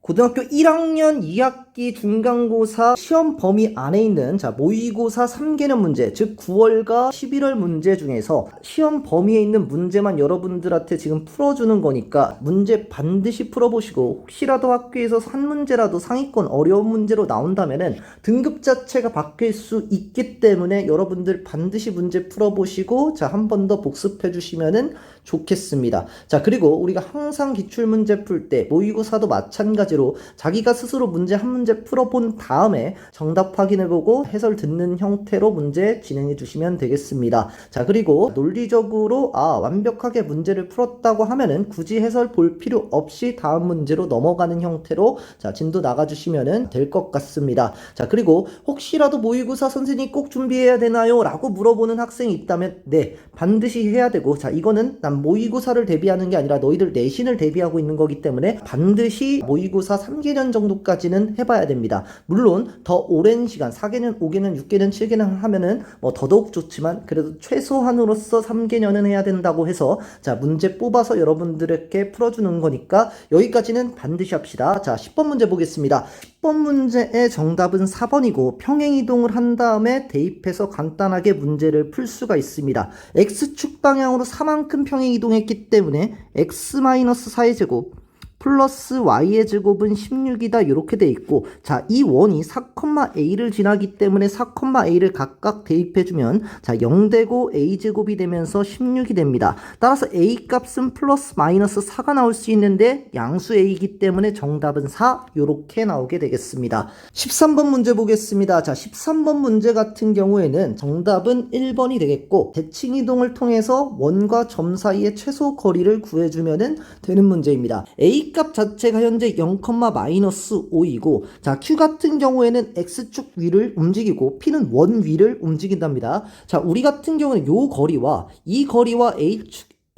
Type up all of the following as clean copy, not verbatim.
고등학교 1학년 2학기 중간고사 시험 범위 안에 있는 모의고사 3개년 문제, 즉 9월과 11월 문제 중에서 시험 범위에 있는 문제만 여러분들한테 지금 풀어주는 거니까 문제 반드시 풀어보시고, 혹시라도 학교에서 한 문제라도 상위권 어려운 문제로 나온다면은 등급 자체가 바뀔 수 있기 때문에 여러분들 반드시 문제 풀어보시고 한 번 더 복습해 주시면은 좋겠습니다. 그리고 우리가 항상 기출문제 풀 때 모의고사도 마찬가지로 자기가 스스로 문제 한 문제 풀어본 다음에 정답 확인해보고 해설 듣는 형태로 문제 진행해 주시면 되겠습니다. 그리고 논리적으로 완벽하게 문제를 풀었다고 하면은 굳이 해설 볼 필요 없이 다음 문제로 넘어가는 형태로 진도 나가주시면 될 것 같습니다. 그리고 혹시라도 모의고사 선생님 꼭 준비해야 되나요? 라고 물어보는 학생이 있다면 네, 반드시 해야 되고, 이거는 난 모의고사를 대비하는 게 아니라 너희들 내신을 대비하고 있는 거기 때문에 반드시 모의고사 3개년 정도까지는 해봐야 됩니다. 물론 더 오랜 시간 4개년, 5개년, 6개년, 7개년 하면은 더더욱 좋지만 그래도 최소한으로서 3개년은 해야 된다고 해서 문제 뽑아서 여러분들에게 풀어주는 거니까 여기까지는 반드시 합시다. 10번 문제 보겠습니다. 10번 문제의 정답은 4번이고 평행이동을 한 다음에 대입해서 간단하게 문제를 풀 수가 있습니다. X축 방향으로 4만큼 평행이동했기 때문에 X-4의 제곱 플러스 y의 제곱은 16이다 이렇게 돼 있고, 이 원이 4,a를 지나기 때문에 4,a를 각각 대입해주면 0되고 a제곱이 되면서 16이 됩니다. 따라서 a 값은 플러스 마이너스 4가 나올 수 있는데 양수 a이기 때문에 정답은 4 이렇게 나오게 되겠습니다. 13번 문제 보겠습니다. 13번 문제 같은 경우에는 정답은 1번이 되겠고, 대칭이동을 통해서 원과 점 사이의 최소 거리를 구해주면 되는 문제입니다. a 값 자체가 현재 0,-5이고 Q 같은 경우에는 X축 위를 움직이고 P는 원 위를 움직인답니다. 우리 같은 경우는 요 거리와 이 거리와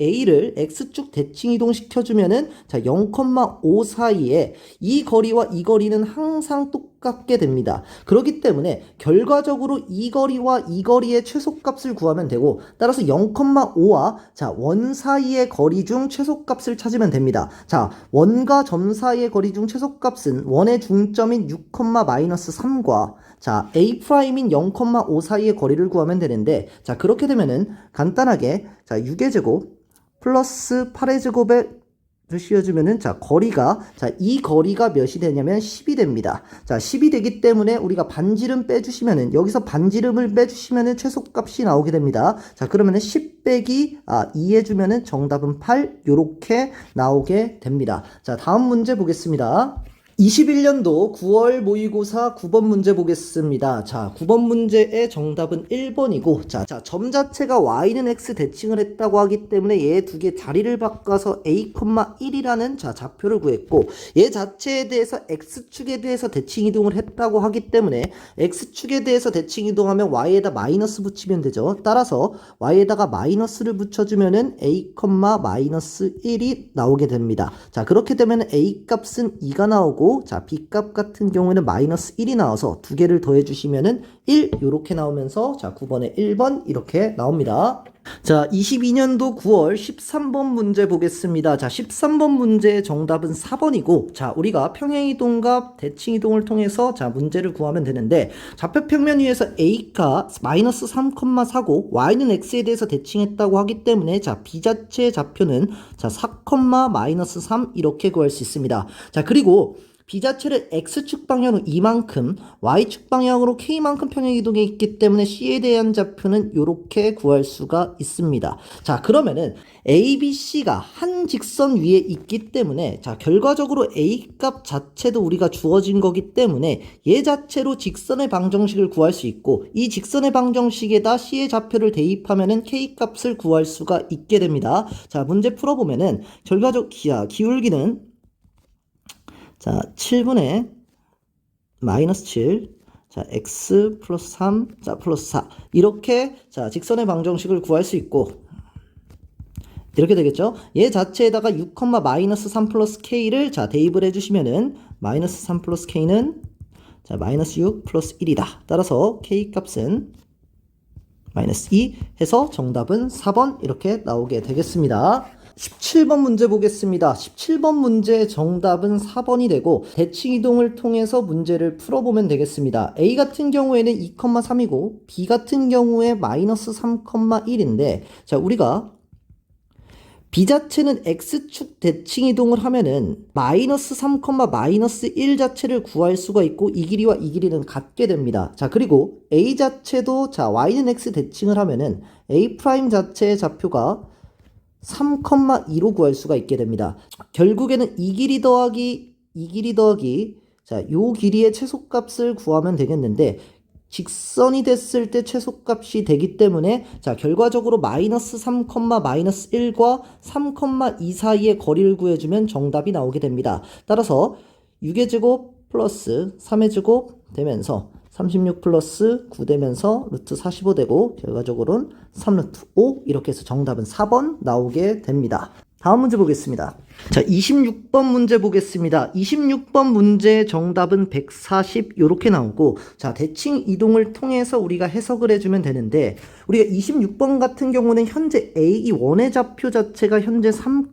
A를 X축 대칭 이동시켜주면은 0,5 사이에 이 거리와 이 거리는 항상 똑같게 됩니다. 그렇기 때문에 결과적으로 이 거리와 이 거리의 최소값을 구하면 되고, 따라서 0,5와 원 사이의 거리 중 최소값을 찾으면 됩니다. 원과 점 사이의 거리 중 최소값은 원의 중점인 6,-3과 A'인 0,5 사이의 거리를 구하면 되는데, 그렇게 되면은 간단하게 6의 제곱 플러스 8의 제곱에 씌워주면은 거리가 이 거리가 몇이 되냐면 10이 됩니다. 10이 되기 때문에 우리가 반지름 빼주시면은, 여기서 반지름을 빼주시면은 최소값이 나오게 됩니다. 그러면은 10 빼기 2 해주면은 정답은 8 요렇게 나오게 됩니다. 다음 문제 보겠습니다. 21년도 9월 모의고사 9번 문제 보겠습니다. 9번 문제의 정답은 1번이고, 점 자체가 y는 x 대칭을 했다고 하기 때문에 얘 두 개 자리를 바꿔서 a,1이라는 좌표를 구했고, 얘 자체에 대해서 x축에 대해서 대칭 이동을 했다고 하기 때문에 x축에 대해서 대칭 이동하면 y에다 마이너스 붙이면 되죠. 따라서 y에다가 마이너스를 붙여주면은 a,-1이 나오게 됩니다. 그렇게 되면 a 값은 2가 나오고, B값 같은 경우에는 마이너스 1이 나와서 두 개를 더해 주시면은 1 요렇게 나오면서 9번에 1번 이렇게 나옵니다. 22년도 9월 13번 문제 보겠습니다. 13번 문제의 정답은 4번이고, 우리가 평행이동과 대칭이동을 통해서 문제를 구하면 되는데, 좌표 평면 위에서 a가 마이너스 3,4고 y는 x에 대해서 대칭했다고 하기 때문에 B 자체의 좌표는 4,-3 이렇게 구할 수 있습니다. 그리고 B 자체를 X축 방향으로 이만큼, Y축 방향으로 K만큼 평행이동해 있기 때문에 C에 대한 좌표는 이렇게 구할 수가 있습니다. 그러면은 A, B, C가 한 직선 위에 있기 때문에 결과적으로 A 값 자체도 우리가 주어진 거기 때문에 얘 자체로 직선의 방정식을 구할 수 있고, 이 직선의 방정식에다 C의 좌표를 대입하면은 K 값을 구할 수가 있게 됩니다. 문제 풀어보면은 결과적 기울기는 7분의 마이너스 7, x 플러스 3, 플러스 4 이렇게 직선의 방정식을 구할 수 있고, 이렇게 되겠죠. 얘 자체에다가 6, 마이너스 3 플러스 k를 대입을 해주시면은 마이너스 3 플러스 k는 마이너스 6 플러스 1이다. 따라서 k 값은 마이너스 2 해서 정답은 4번 이렇게 나오게 되겠습니다. 17번 문제 보겠습니다. 17번 문제 정답은 4번이 되고 대칭 이동을 통해서 문제를 풀어보면 되겠습니다. A 같은 경우에는 2,3이고 B 같은 경우에 마이너스 3,1인데 자 우리가 B 자체는 X축 대칭 이동을 하면은 마이너스 3, 마이너스 1 자체를 구할 수가 있고 이 길이와 이 길이는 같게 됩니다. 자 그리고 A 자체도 자 Y는 X 대칭을 하면은 A 프라임 자체의 좌표가 3,2로 구할 수가 있게 됩니다. 결국에는 이 길이 더하기 자 요 길이의 최소값을 구하면 되겠는데 직선이 됐을 때 최소값이 되기 때문에 자 결과적으로 마이너스 3, 마이너스 1과 3,2 사이의 거리를 구해주면 정답이 나오게 됩니다. 따라서 6의 제곱 플러스 3의 제곱 되면서 36 플러스 9 되면서 루트 45 되고 결과적으로는 3루트 5 이렇게 해서 정답은 4번 나오게 됩니다. 다음 문제 보겠습니다. 자, 26번 문제 보겠습니다. 26번 문제 정답은 140 요렇게 나오고 자, 대칭 이동을 통해서 우리가 해석을 해주면 되는데 우리가 26번 같은 경우는 현재 A1의 좌표 자체가 현재 3,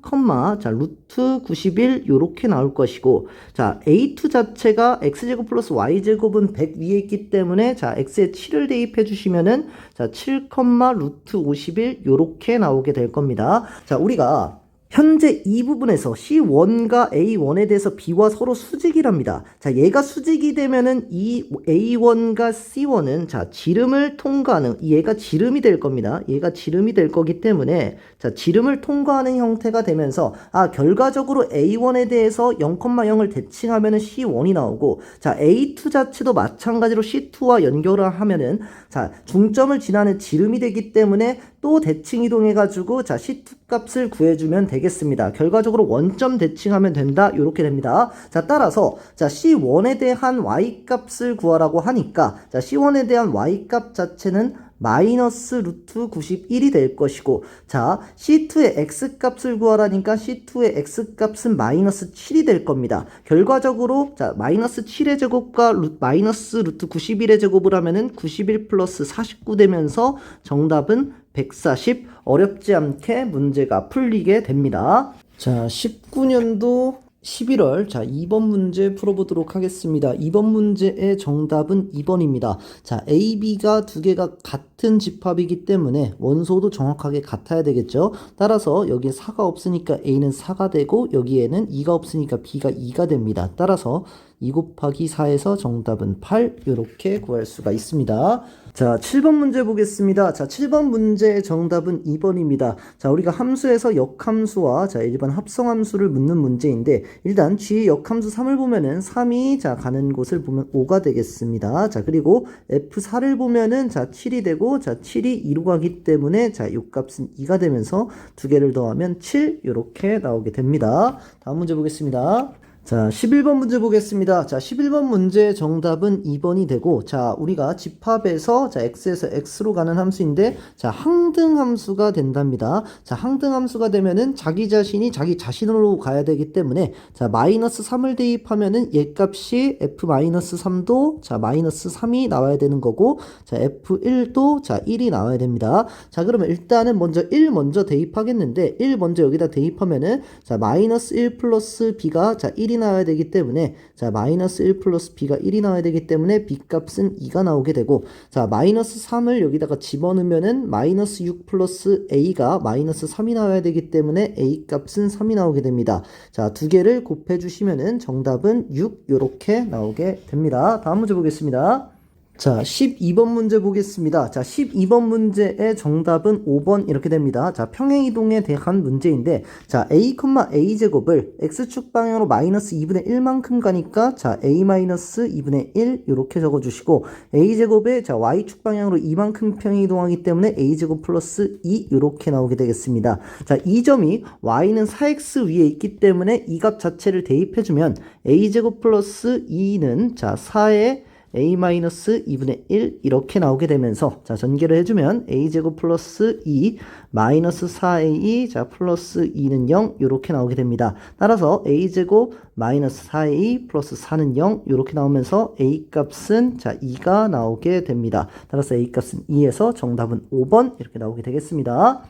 자, 루트 91 요렇게 나올 것이고 자, A2 자체가 X제곱 플러스 Y제곱은 100 위에 있기 때문에 자, X에 7을 대입해 주시면은 자, 7, 루트 51 요렇게 나오게 될 겁니다. 자, 우리가 현재 이 부분에서 C1과 A1에 대해서 B와 서로 수직이랍니다. 자, 얘가 수직이 되면은 이 A1과 C1은 자, 지름을 통과하는, 얘가 지름이 될 겁니다. 얘가 지름이 될 거기 때문에 자, 지름을 통과하는 형태가 되면서 결과적으로 A1에 대해서 0,0을 대칭하면은 C1이 나오고 자, A2 자체도 마찬가지로 C2와 연결을 하면은 자, 중점을 지나는 지름이 되기 때문에 또 대칭 이동해가지고 자, C2 값을 구해주면 되겠습니다. 결과적으로 원점 대칭하면 된다. 이렇게 됩니다. 자, 따라서 자, C1에 대한 Y 값을 구하라고 하니까 자, C1에 대한 Y 값 자체는 마이너스 루트 91이 될 것이고 자, C2의 X 값을 구하라니까 C2의 X 값은 마이너스 7이 될 겁니다. 결과적으로 자, 마이너스 7의 제곱과 마이너스 루트 91의 제곱을 하면은 91 플러스 49 되면서 정답은 140 어렵지 않게 문제가 풀리게 됩니다. 자, 19년도 11월 자 2번 문제 풀어보도록 하겠습니다. 2번 문제의 정답은 2번입니다. 자, A, B가 두 개가 같은 집합이기 때문에 원소도 정확하게 같아야 되겠죠. 따라서 여기에 4가 없으니까 A는 4가 되고 여기에는 2가 없으니까 B가 2가 됩니다. 따라서 2 곱하기 4에서 정답은 8 이렇게 구할 수가 있습니다. 자, 7번 문제 보겠습니다. 자, 7번 문제의 정답은 2번입니다. 자, 우리가 함수에서 역함수와 자, 일반 합성함수를 묻는 문제인데 일단 G의 역함수 3을 보면은 3이 자, 가는 곳을 보면 5가 되겠습니다. 자, 그리고 F4를 보면은 자, 7이 되고 자, 7이 2로 가기 때문에 자, 요 값은 2가 되면서 두 개를 더하면 7 이렇게 나오게 됩니다. 다음 문제 보겠습니다. 자, 11번 문제 보겠습니다. 자, 11번 문제 정답은 2번이 되고, 자, 우리가 집합에서, 자, x에서 x로 가는 함수인데, 자, 항등함수가 된답니다. 자, 항등함수가 되면은 자기 자신이 자기 자신으로 가야 되기 때문에, 자, 마이너스 3을 대입하면은 얘 값이 f-3도, 자, 마이너스 3이 나와야 되는 거고, 자, f1도, 자, 1이 나와야 됩니다. 자, 그러면 일단은 먼저 1 먼저 대입하겠는데, 1 먼저 여기다 대입하면은, 자, 마이너스 1 플러스 b가, 자, 1이 나와야 되기 때문에 자 마이너스 1 플러스 b가 1이 나와야 되기 때문에 b 값은 2가 나오게 되고 자 마이너스 3을 여기다가 집어넣으면은 마이너스 6 플러스 a가 마이너스 3이 나와야 되기 때문에 a 값은 3이 나오게 됩니다. 자 두 개를 곱해 주시면은 정답은 6 요렇게 나오게 됩니다. 다음 문제 보겠습니다. 자, 12번 문제 보겠습니다. 자, 12번 문제의 정답은 5번 이렇게 됩니다. 자, 평행이동에 대한 문제인데, 자, a, a 제곱을 x축 방향으로 마이너스 2분의 1만큼 가니까, 자, a 마이너스 2분의 1 이렇게 적어주시고, a 제곱에 자, y축 방향으로 2만큼 평행이동하기 때문에 a 제곱 플러스 2 이렇게 나오게 되겠습니다. 자, 이 점이 y는 4x 위에 있기 때문에 이 값 자체를 대입해주면 a 제곱 플러스 2는 자, 4의 a-2분의 1 이렇게 나오게 되면서 자 전개를 해주면 a제곱 플러스 2 마이너스 4a 자 플러스 2는 0 이렇게 나오게 됩니다. 따라서 a제곱 마이너스 4a 플러스 4는 0 이렇게 나오면서 a 값은 자 2가 나오게 됩니다. 따라서 a 값은 2에서 정답은 5번 이렇게 나오게 되겠습니다.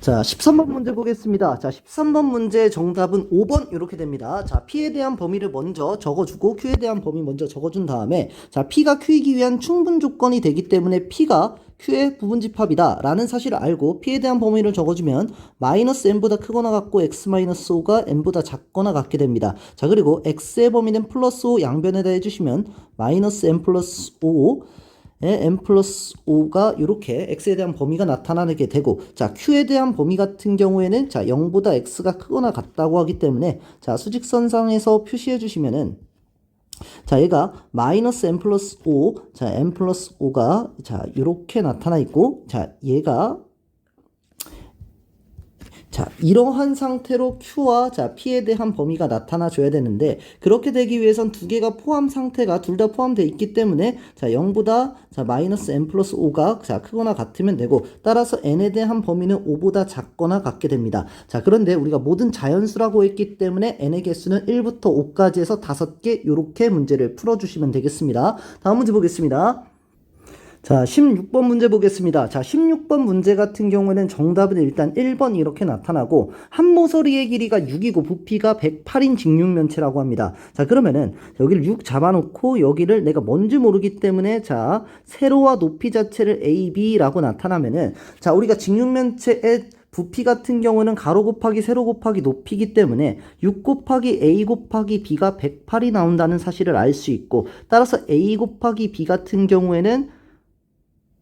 자, 13번 문제 보겠습니다. 자, 13번 문제 정답은 5번 이렇게 됩니다. 자, P에 대한 범위를 먼저 적어주고 Q에 대한 범위 먼저 적어준 다음에 자, P가 Q이기 위한 충분 조건이 되기 때문에 P가 Q의 부분집합이다 라는 사실을 알고 P에 대한 범위를 적어주면 마이너스 n보다 크거나 같고 x-5가 n보다 작거나 같게 됩니다. 자, 그리고 x의 범위는 플러스 5 양변에다 해주시면 마이너스 n 플러스 5 n 플러스 5가 이렇게 x에 대한 범위가 나타나게 되고, 자, q에 대한 범위 같은 경우에는 자, 0보다 x가 크거나 같다고 하기 때문에 자, 수직선상에서 표시해 주시면은 자, 얘가 마이너스 n 플러스 5, 자, n 플러스 5가 자, 이렇게 나타나 있고, 자, 얘가 자, 이러한 상태로 Q와 자, P에 대한 범위가 나타나줘야 되는데, 그렇게 되기 위해선 두 개가 포함 상태가 둘 다 포함되어 있기 때문에, 자, 0보다, 자, 마이너스 n 플러스 5가, 자, 크거나 같으면 되고, 따라서 n에 대한 범위는 5보다 작거나 같게 됩니다. 자, 그런데 우리가 모든 자연수라고 했기 때문에 n의 개수는 1부터 5까지 해서 5개, 요렇게 문제를 풀어주시면 되겠습니다. 다음 문제 보겠습니다. 자, 16번 문제 보겠습니다. 자, 16번 문제 같은 경우에는 정답은 일단 1번 이렇게 나타나고, 한 모서리의 길이가 6이고 부피가 108인 직육면체라고 합니다. 자, 그러면은 여기를 6 잡아놓고 여기를 내가 뭔지 모르기 때문에 자, 세로와 높이 자체를 AB라고 나타나면은 자, 우리가 직육면체의 부피 같은 경우는 가로 곱하기 세로 곱하기 높이기 때문에 6 곱하기 A 곱하기 B가 108이 나온다는 사실을 알 수 있고, 따라서 A 곱하기 B 같은 경우에는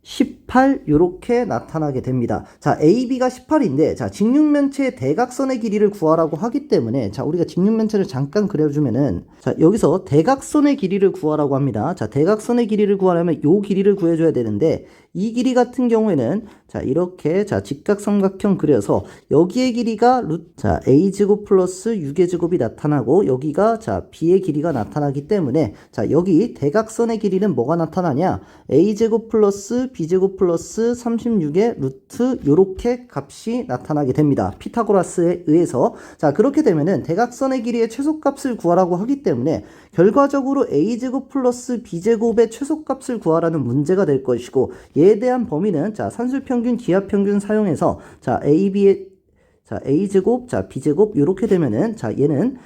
18 요렇게 나타나게 됩니다. 자, AB가 18인데 자, 직육면체의 대각선의 길이를 구하라고 하기 때문에 자, 우리가 직육면체를 잠깐 그려주면은 자, 여기서 대각선의 길이를 구하라고 합니다. 자, 대각선의 길이를 구하려면 요 길이를 구해줘야 되는데, 이 길이 같은 경우에는 자, 이렇게 자, 직각삼각형 그려서 여기의 길이가 자, a제곱 플러스 6의 제곱이 나타나고, 여기가 자, b의 길이가 나타나기 때문에 자, 여기 대각선의 길이는 뭐가 나타나냐, a제곱 플러스 b제곱 플러스 36의 루트 요렇게 값이 나타나게 됩니다. 피타고라스에 의해서. 자, 그렇게 되면은 대각선의 길이의 최소값을 구하라고 하기 때문에 결과적으로 a제곱 플러스 b제곱의 최소값을 구하라는 문제가 될 것이고, 얘에 대한 범위는 자, 산술평균 기하평균 사용해서 자, AB의 자, a제곱 자, b제곱 요렇게 되면은 자, 얘는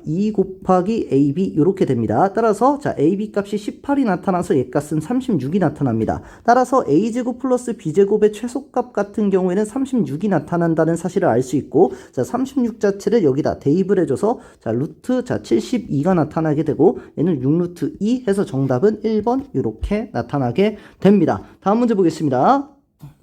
2 곱하기 AB 요렇게 됩니다. 따라서 자, AB 값이 18이 나타나서 얘 값은 36이 나타납니다. 따라서 A제곱 플러스 B제곱의 최소값 같은 경우에는 36이 나타난다는 사실을 알 수 있고, 자, 36 자체를 여기다 대입을 해줘서 자, 루트 자, 72가 나타나게 되고, 얘는 6루트 2 해서 정답은 1번 요렇게 나타나게 됩니다. 다음 문제 보겠습니다.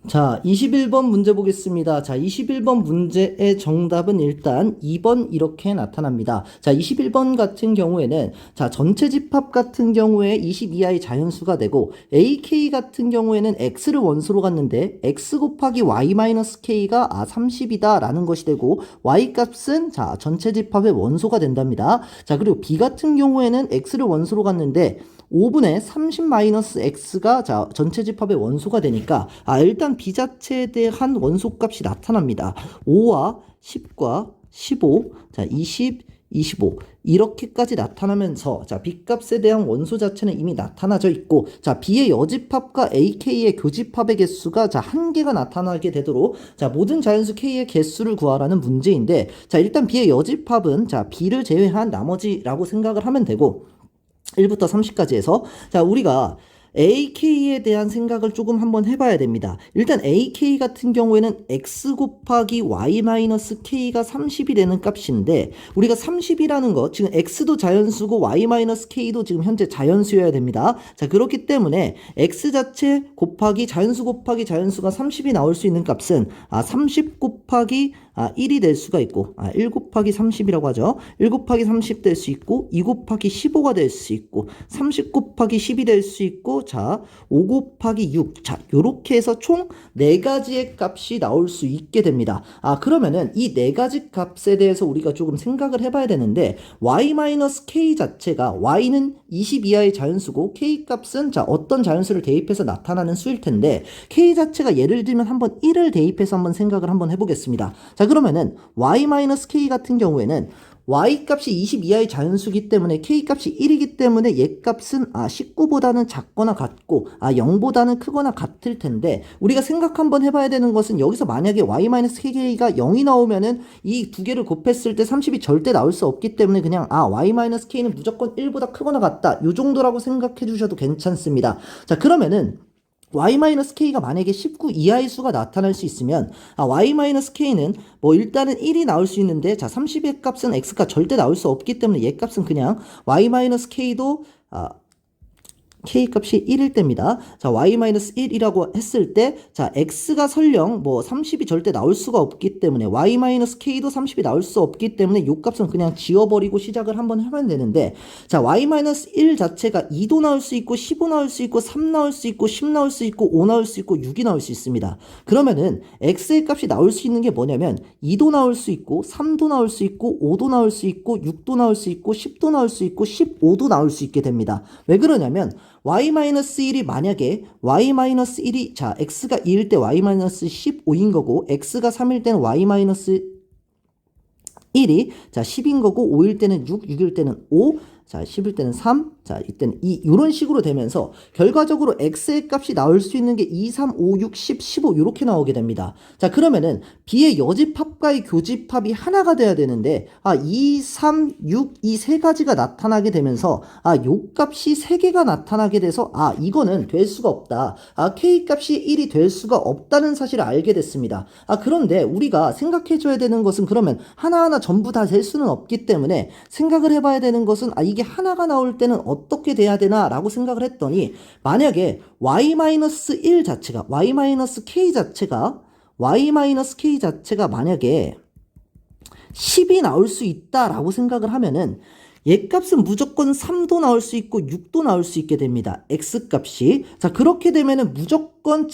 자, 21번 문제 보겠습니다. 자, 21번 문제의 정답은 일단 2번 이렇게 나타납니다. 자, 21번 같은 경우에는 자, 전체 집합 같은 경우에 22i 자연수가 되고, AK 같은 경우에는 x를 원수로 갔는데 x 곱하기 y-k가 30이다 라는 것이 되고, y 값은 자, 전체 집합의 원소가 된답니다. 자, 그리고 b 같은 경우에는 x를 원수로 갔는데 5분의 30-x가 자, 전체 집합의 원소가 되니까 일단 b 자체에 대한 원소값이 나타납니다. 5와 10과 15, 자, 20, 25 이렇게까지 나타나면서 자, b값에 대한 원소 자체는 이미 나타나져 있고, 자, b의 여집합과 ak의 교집합의 개수가 자, 한 개가 나타나게 되도록 자, 모든 자연수 k의 개수를 구하라는 문제인데, 자, 일단 b의 여집합은 자, b를 제외한 나머지라고 생각을 하면 되고, 1부터 30까지 해서 자, 우리가 AK에 대한 생각을 조금 한번 해봐야 됩니다. 일단 AK 같은 경우에는 X 곱하기 Y-K가 30이 되는 값인데, 우리가 30이라는 거 지금 X도 자연수고 Y-K도 지금 현재 자연수여야 됩니다. 자, 그렇기 때문에 X 자체 곱하기 자연수 곱하기 자연수가 30이 나올 수 있는 값은 30 곱하기 1이 될 수가 있고, 1 곱하기 30이라고 하죠. 1 곱하기 30 될 수 있고, 2 곱하기 15가 될 수 있고, 30 곱하기 10이 될 수 있고, 자, 5 곱하기 6. 자, 요렇게 해서 총 4가지의 값이 나올 수 있게 됩니다. 그러면은 이 4가지 값에 대해서 우리가 조금 생각을 해봐야 되는데, y-k 자체가 y는 22하의 자연수고, k 값은 자, 어떤 자연수를 대입해서 나타나는 수일 텐데, k 자체가 예를 들면 한번 1을 대입해서 한번 생각을 한번 해보겠습니다. 자, 그러면은 y-k 같은 경우에는 y값이 20 이하의 자연수기 때문에 k값이 1이기 때문에 얘 값은 19보다는 작거나 같고 0보다는 크거나 같을 텐데, 우리가 생각 한번 해봐야 되는 것은 여기서 만약에 y-k가 0이 나오면은 이 두 개를 곱했을 때 30이 절대 나올 수 없기 때문에 그냥 y-k는 무조건 1보다 크거나 같다, 요 정도라고 생각해 주셔도 괜찮습니다. 자, 그러면은 y-k가 만약에 19 이하의 수가 나타날 수 있으면 y-k는 뭐 일단은 1이 나올 수 있는데, 자 30의 값은 x가 절대 나올 수 없기 때문에 얘 값은 그냥 y-k도 k값이 1일 때입니다. 자, y-1이라고 했을 때, 자, x가 설령 뭐 30이 절대 나올 수가 없기 때문에 y-k도 30이 나올 수 없기 때문에 요 값은 그냥 지워버리고 시작을 한번 하면 되는데, 자, y-1 자체가 2도 나올 수 있고 15 나올 수 있고 3 나올 수 있고 10 나올 수 있고 5 나올 수 있고 6이 나올 수 있습니다. 그러면은 x의 값이 나올 수 있는 게 뭐냐면 2도 나올 수 있고 3도 나올 수 있고 5도 나올 수 있고 6도 나올 수 있고 10도 나올 수 있고 15도 나올 수 있게 됩니다. 왜 그러냐면 y-1이 만약에 y-1이 자 x가 2일 때 y-15인 거고, x가 3일 때는 y-1이 자 10인 거고, 5일 때는 6, 6일 때는 5, 자 10일 때는 3, 자 이때는 2, 이런 식으로 되면서 결과적으로 x의 값이 나올 수 있는 게 2, 3, 5, 6, 10, 15 이렇게 나오게 됩니다. 자, 그러면은 b의 여집합과의 교집합이 하나가 돼야 되는데 2, 3, 6 이 세 가지가 나타나게 되면서 요 값이 세 개가 나타나게 돼서 이거는 될 수가 없다. k 값이 1이 될 수가 없다는 사실을 알게 됐습니다. 그런데 우리가 생각해 줘야 되는 것은, 그러면 하나하나 전부 다 될 수는 없기 때문에 생각을 해봐야 되는 것은 이게 하나가 나올 때는 어떻게 돼야 되나 라고 생각을 했더니, 만약에 y-1 자체가 y-k 자체가 만약에 10이 나올 수 있다라고 생각을 하면은 얘 값은 무조건 3도 나올 수 있고 6도 나올 수 있게 됩니다. x 값이. 자, 그렇게 되면은 무조건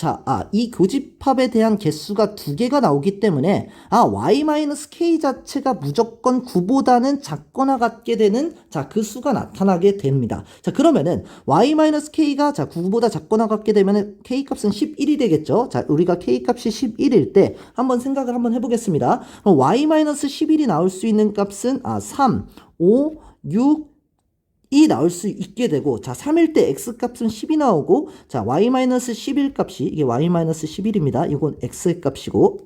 이 교집합에 대한 개수가 두 개가 나오기 때문에 y-k 자체가 무조건 9보다는 작거나 같게 되는 그 수가 나타나게 됩니다. 자, 그러면은 y-k가 9보다 작거나 같게 되면은 k 값은 11이 되겠죠. 자, 우리가 k 값이 11일 때 한번 생각을 한번 해보겠습니다. 그럼 y-11이 나올 수 있는 값은 3, 5, 6이 나올 수 있게 되고, 자 3일 때 x값은 10이 나오고, 자 y-11 값이 이게 y-11입니다. 이건 x의 값이고,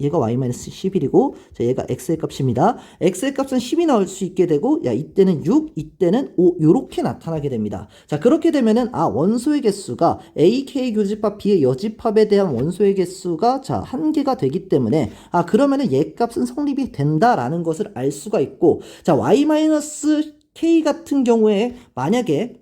얘가 y-11이고, 자 얘가 x의 값입니다. x의 값은 10이 나올 수 있게 되고, 이때는 6, 이때는 5 요렇게 나타나게 됩니다. 자, 그렇게 되면은 원소의 개수가 AK 교집합 B의 여집합에 대한 원소의 개수가 한 개가 되기 때문에 그러면은 얘 값은 성립이 된다라는 것을 알 수가 있고, 자 y-k 같은 경우에 만약에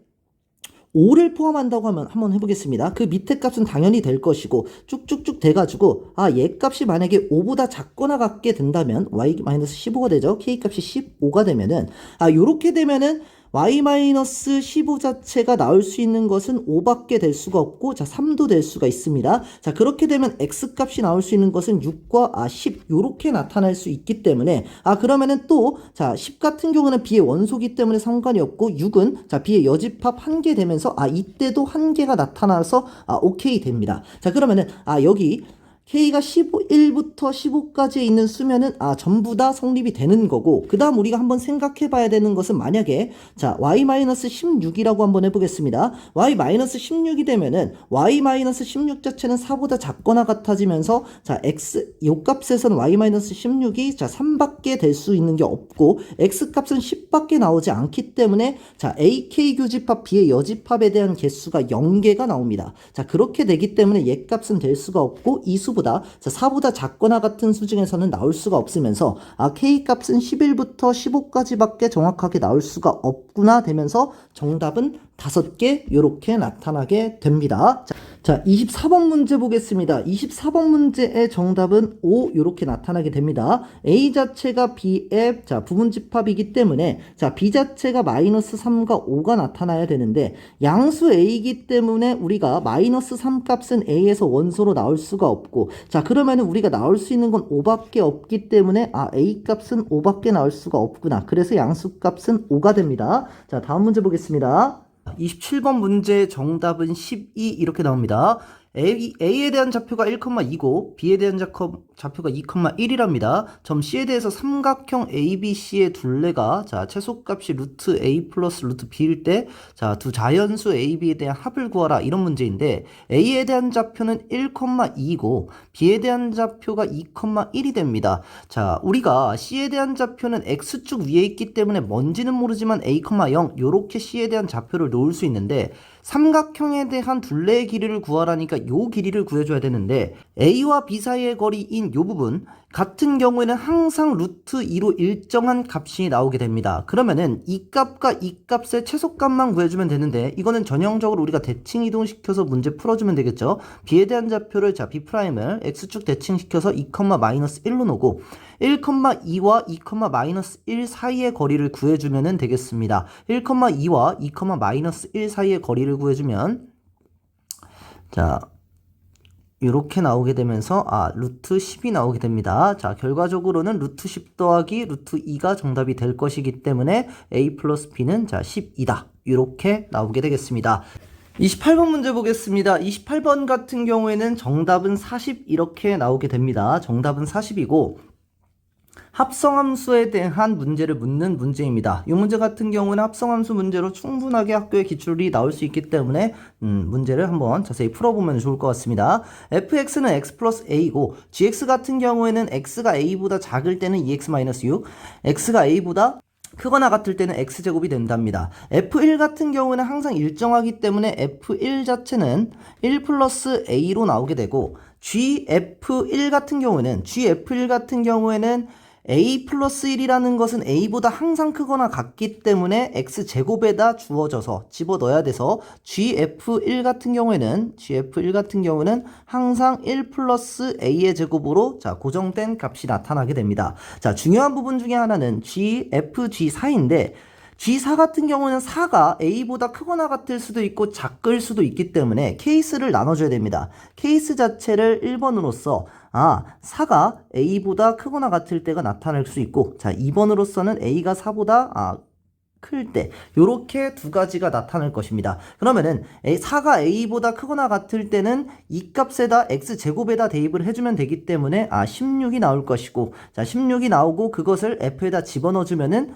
5를 포함한다고 하면 한번 해보겠습니다. 그 밑에 값은 당연히 될 것이고 쭉쭉쭉 돼가지고 얘 값이 만약에 5보다 작거나 같게 된다면 y-15가 되죠. k 값이 15가 되면은 요렇게 되면은 y-15 자체가 나올 수 있는 것은 5밖에 될 수가 없고, 자 3도 될 수가 있습니다. 자, 그렇게 되면 x 값이 나올 수 있는 것은 6과 10 요렇게 나타날 수 있기 때문에 그러면은 또 10 같은 경우는 b의 원소기 때문에 상관이 없고, 6은 b의 여집합 1개 되면서 이때도 1개가 나타나서 오케이 됩니다. 자, 그러면은 여기 k가 1부터 15까지 있는 수면은 전부 다 성립이 되는 거고, 그 다음 우리가 한번 생각해 봐야 되는 것은, 만약에 y-16이라고 한번 해보겠습니다. y-16이 되면은 y-16 자체는 4보다 작거나 같아지면서 x 요 값에서는 y-16이 3밖에 될 수 있는 게 없고, x 값은 10밖에 나오지 않기 때문에 AK 교집합 B의 여집합에 대한 개수가 0개가 나옵니다. 자, 그렇게 되기 때문에 얘 값은 될 수가 없고, 이 수보다 4보다 작거나 같은 수 중에서는 나올 수가 없으면서 k 값은 11부터 15까지밖에 정확하게 나올 수가 없구나 되면서 정답은 5개 요렇게 나타나게 됩니다. 자, 24번 문제 보겠습니다. 24번 문제의 정답은 5 요렇게 나타나게 됩니다. A 자체가 B의 부분집합이기 때문에 B 자체가 마이너스 3과 5가 나타나야 되는데, 양수 A이기 때문에 우리가 마이너스 3 값은 A에서 원소로 나올 수가 없고, 그러면은 우리가 나올 수 있는 건 5밖에 없기 때문에 A 값은 5밖에 나올 수가 없구나. 그래서 양수 값은 5가 됩니다. 자, 다음 문제 보겠습니다. 27번 문제의 정답은 12 이렇게 나옵니다. A에 대한 좌표가 1,2고 B에 대한 좌표가 2,1이랍니다. 점 C에 대해서 삼각형 ABC의 둘레가 자 최소값이 루트 A 플러스 루트 B일 때 자 두 자연수 A, B에 대한 합을 구하라 이런 문제인데 A에 대한 좌표는 1,2고 B에 대한 좌표가 2,1이 됩니다. 자 우리가 C에 대한 좌표는 X축 위에 있기 때문에 뭔지는 모르지만 A,0 요렇게 C에 대한 좌표를 놓을 수 있는데 삼각형에 대한 둘레의 길이를 구하라니까 요 길이를 구해줘야 되는데 A와 B 사이의 거리인 요 부분 같은 경우에는 항상 루트 2로 일정한 값이 나오게 됩니다. 그러면은 이 값과 이 값의 최소값만 구해주면 되는데 이거는 전형적으로 우리가 대칭 이동시켜서 문제 풀어주면 되겠죠. B에 대한 좌표를 자 B'을 X축 대칭시켜서 2,-1로 놓고 1,2와 2,-1 사이의 거리를 구해주면 되겠습니다. 1,2와 2,-1 사이의 거리를 구해주면 자 이렇게 나오게 되면서 루트 10이 나오게 됩니다. 자 결과적으로는 루트 10 더하기 루트 2가 정답이 될 것이기 때문에 A 플러스 B는 자 10이다. 이렇게 나오게 되겠습니다. 28번 문제 보겠습니다. 28번 같은 경우에는 정답은 40 이렇게 나오게 됩니다. 정답은 40이고 합성함수에 대한 문제를 묻는 문제입니다. 이 문제 같은 경우는 합성함수 문제로 충분하게 학교에 기출이 나올 수 있기 때문에 문제를 한번 자세히 풀어보면 좋을 것 같습니다. fx는 x 플러스 a고 gx 같은 경우에는 x가 a보다 작을 때는 2x-6, x가 a보다 크거나 같을 때는 x제곱이 된답니다. f1 같은 경우는 항상 일정하기 때문에 f1 자체는 1 플러스 a로 나오게 되고 gf1 같은 경우에는 a 플러스 1이라는 것은 a보다 항상 크거나 같기 때문에 x제곱에다 주어져서 집어넣어야 돼서 gf1 같은 경우에는 항상 1 플러스 a의 제곱으로 자 고정된 값이 나타나게 됩니다. 자 중요한 부분 중에 하나는 gf, g4인데 G4 같은 경우는 4가 A보다 크거나 같을 수도 있고 작을 수도 있기 때문에 케이스를 나눠줘야 됩니다. 케이스 자체를 1번으로서 4가 A보다 크거나 같을 때가 나타날 수 있고 자 2번으로서는 A가 4보다 클 때 요렇게 두 가지가 나타날 것입니다. 그러면은 4가 A보다 크거나 같을 때는 이 값에다 X제곱에다 대입을 해주면 되기 때문에 16이 나올 것이고 자 16이 나오고 그것을 F에다 집어넣어주면은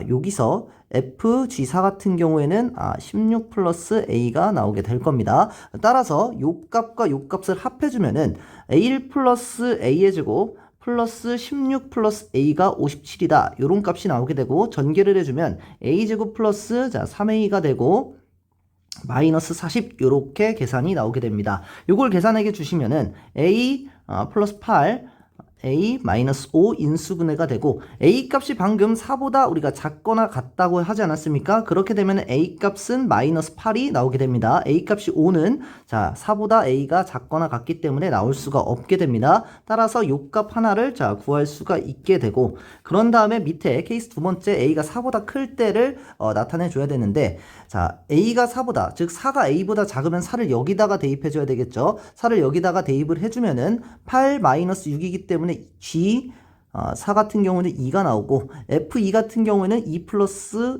여기서 FG4 같은 경우에는 16 플러스 A가 나오게 될 겁니다. 따라서 요 값과 요 값을 합해주면은 A1 플러스 A의 제곱 플러스 16 플러스 A가 57이다. 요런 값이 나오게 되고 전개를 해주면 A제곱 플러스 3A가 되고 마이너스 40 요렇게 계산이 나오게 됩니다. 요걸 계산하게 주시면은 A 플러스 8 A-5 인수분해가 되고 A 값이 방금 4보다 우리가 작거나 같다고 하지 않았습니까? 그렇게 되면 A 값은 마이너스 8이 나오게 됩니다. A 값이 5는 자 4보다 A가 작거나 같기 때문에 나올 수가 없게 됩니다. 따라서 요 값 하나를 자 구할 수가 있게 되고 그런 다음에 밑에 케이스 두 번째 A가 4보다 클 때를 나타내 줘야 되는데 자 A가 4보다 즉 4가 A보다 작으면 4를 여기다가 대입해 줘야 되겠죠. 4를 여기다가 대입을 해주면은 8-6이기 때문에 G4 같은 경우는 2가 나오고 F2 같은 경우에는 2 플러스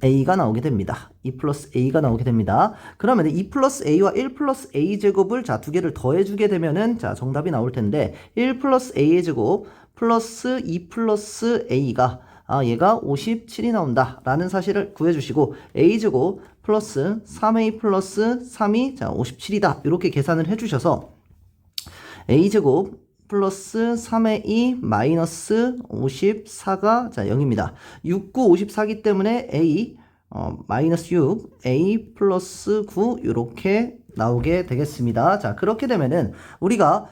A가 나오게 됩니다. 2 플러스 A가 나오게 됩니다. 그러면 2 플러스 A와 1 플러스 A 제곱을 자 두 개를 더해주게 되면은 자 정답이 나올 텐데 1 플러스 A의 제곱 플러스 2 플러스 A가 얘가 57이 나온다 라는 사실을 구해주시고 A제곱 플러스 3A 플러스 3이 자 57이다 이렇게 계산을 해주셔서 A제곱 플러스 3의 2 마이너스 54가 자 0입니다. 6, 9, 54기 때문에 A 마이너스 6, A 플러스 9 이렇게 나오게 되겠습니다. 자 그렇게 되면은 우리가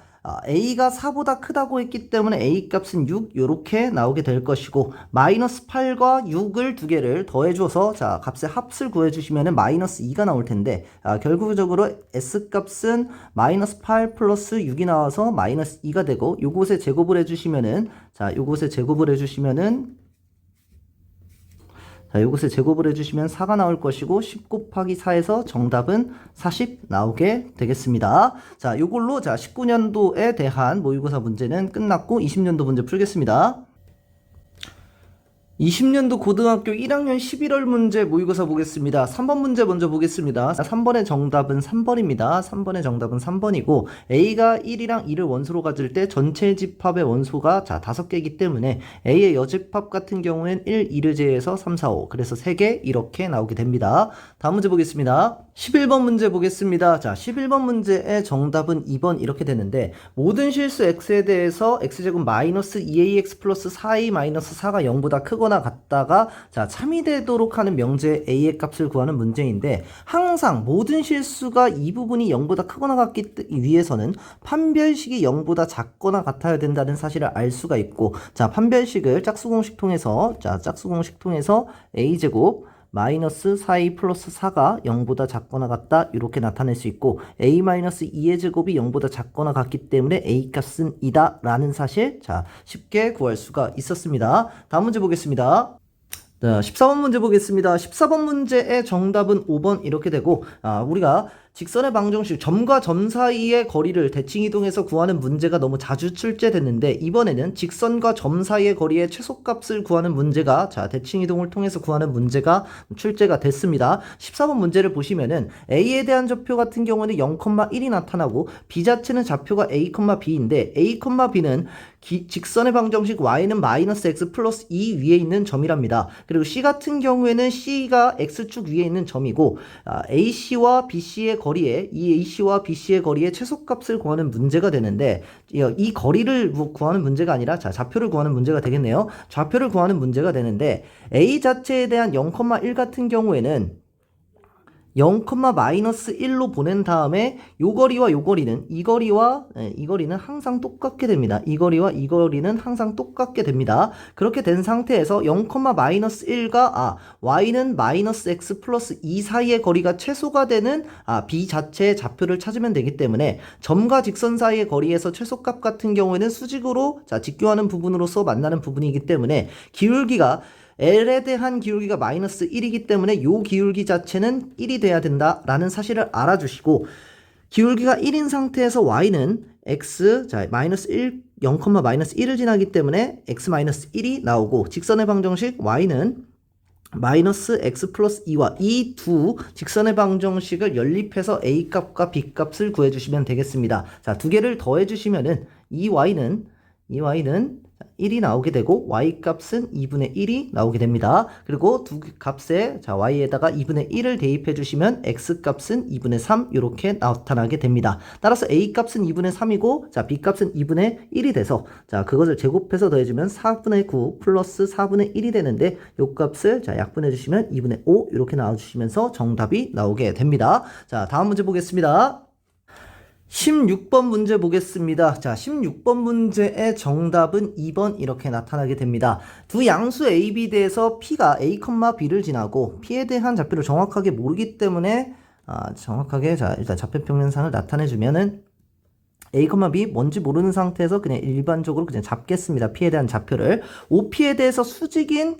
A가 4보다 크다고 했기 때문에 A 값은 6 이렇게 나오게 될 것이고 마이너스 8과 6을 두 개를 더해줘서 자 값의 합을 구해주시면 마이너스 2가 나올 텐데 결국적으로 S 값은 마이너스 8 플러스 6이 나와서 마이너스 2가 되고 요것에 제곱을 해주시면은 자 요것에 제곱을 해주시면은 자, 요것에 제곱을 해주시면 4가 나올 것이고 10 곱하기 4에서 정답은 40 나오게 되겠습니다. 자, 요걸로 자 19년도에 대한 모의고사 문제는 끝났고 20년도 문제 풀겠습니다. 20년도 고등학교 1학년 11월 문제 모의고사 보겠습니다. 3번 문제 먼저 보겠습니다. 3번의 정답은 3번입니다. 3번의 정답은 3번이고 A가 1이랑 2를 원소로 가질 때 전체 집합의 원소가 5개이기 때문에 A의 여집합 같은 경우엔 1, 2를 제외해서 3, 4, 5 그래서 3개 이렇게 나오게 됩니다. 다음 문제 보겠습니다. 11번 문제 보겠습니다. 자, 11번 문제의 정답은 2번 이렇게 되는데 모든 실수 x에 대해서 x제곱 마이너스 2ax 플러스 4a 마이너스 4가 0보다 크거나 같다가 자, 참이 되도록 하는 명제 a의 값을 구하는 문제인데 항상 모든 실수가 이 부분이 0보다 크거나 같기 위해서는 판별식이 0보다 작거나 같아야 된다는 사실을 알 수가 있고 자, 판별식을 짝수공식 통해서 a제곱 마이너스 4a 플러스 4가 0보다 작거나 같다 이렇게 나타낼 수 있고 a 마이너스 2의 제곱이 0보다 작거나 같기 때문에 a 값은 2다 라는 사실 자 쉽게 구할 수가 있었습니다. 다음 문제 보겠습니다. 자, 14번 문제 보겠습니다. 14번 문제의 정답은 5번 이렇게 되고 우리가 직선의 방정식 점과 점 사이의 거리를 대칭이동해서 구하는 문제가 너무 자주 출제됐는데 이번에는 직선과 점 사이의 거리의 최소값을 구하는 문제가 자 대칭이동을 통해서 구하는 문제가 출제가 됐습니다. 14번 문제를 보시면은 A에 대한 좌표 같은 경우는 0,1이 나타나고 B 자체는 좌표가 A, B인데 A, B는 직선의 방정식 y는 마이너스 x 플러스 2 위에 있는 점이랍니다. 그리고 C 같은 경우에는 C가 x축 위에 있는 점이고 AC와 BC의 거리에 이 AC와 BC의 거리의 최소값을 구하는 문제가 되는데 이 거리를 구하는 문제가 아니라 자 좌표를 구하는 문제가 되겠네요. 좌표를 구하는 문제가 되는데 A 자체에 대한 0,1 같은 경우에는 0, 마이너스 1로 보낸 다음에 요 거리와 요 거리는 이 거리는 항상 똑같게 됩니다. 이 거리와 이 거리는 항상 똑같게 됩니다. 그렇게 된 상태에서 0, 마이너스 1과 y는 마이너스 x 플러스 2 사이의 거리가 최소가 되는 b 자체의 좌표를 찾으면 되기 때문에 점과 직선 사이의 거리에서 최소값 같은 경우에는 수직으로 자 직교하는 부분으로서 만나는 부분이기 때문에 기울기가 L에 대한 기울기가 마이너스 1이기 때문에 이 기울기 자체는 1이 돼야 된다라는 사실을 알아주시고 기울기가 1인 상태에서 y는 x 자 마이너스 1 0, 마이너스 1을 지나기 때문에 x 마이너스 1이 나오고 직선의 방정식 y는 마이너스 x 플러스 2와 이 두 직선의 방정식을 연립해서 a 값과 b 값을 구해주시면 되겠습니다. 자, 두 개를 더해주시면은 이 y는 1이 나오게 되고 y 값은 2분의 1이 나오게 됩니다. 그리고 두 값에 자 y에다가 2분의 1을 대입해 주시면 x 값은 2분의 3 이렇게 나타나게 됩니다. 따라서 a 값은 2분의 3이고 자 b 값은 2분의 1이 돼서 자 그것을 제곱해서 더해주면 4분의 9 플러스 4분의 1이 되는데 요 값을 자 약분해 주시면 2분의 5 이렇게 나와주시면서 정답이 나오게 됩니다. 자 다음 문제 보겠습니다. 16번 문제 보겠습니다. 자, 16번 문제의 정답은 2번 이렇게 나타나게 됩니다. 두 양수 A, B 대에서 P가 A, B를 지나고 P에 대한 좌표를 정확하게 모르기 때문에 정확하게 자 일단 좌표평면상을 나타내주면은 A, B 뭔지 모르는 상태에서 그냥 일반적으로 그냥 잡겠습니다. P에 대한 좌표를 OP에 대해서 수직인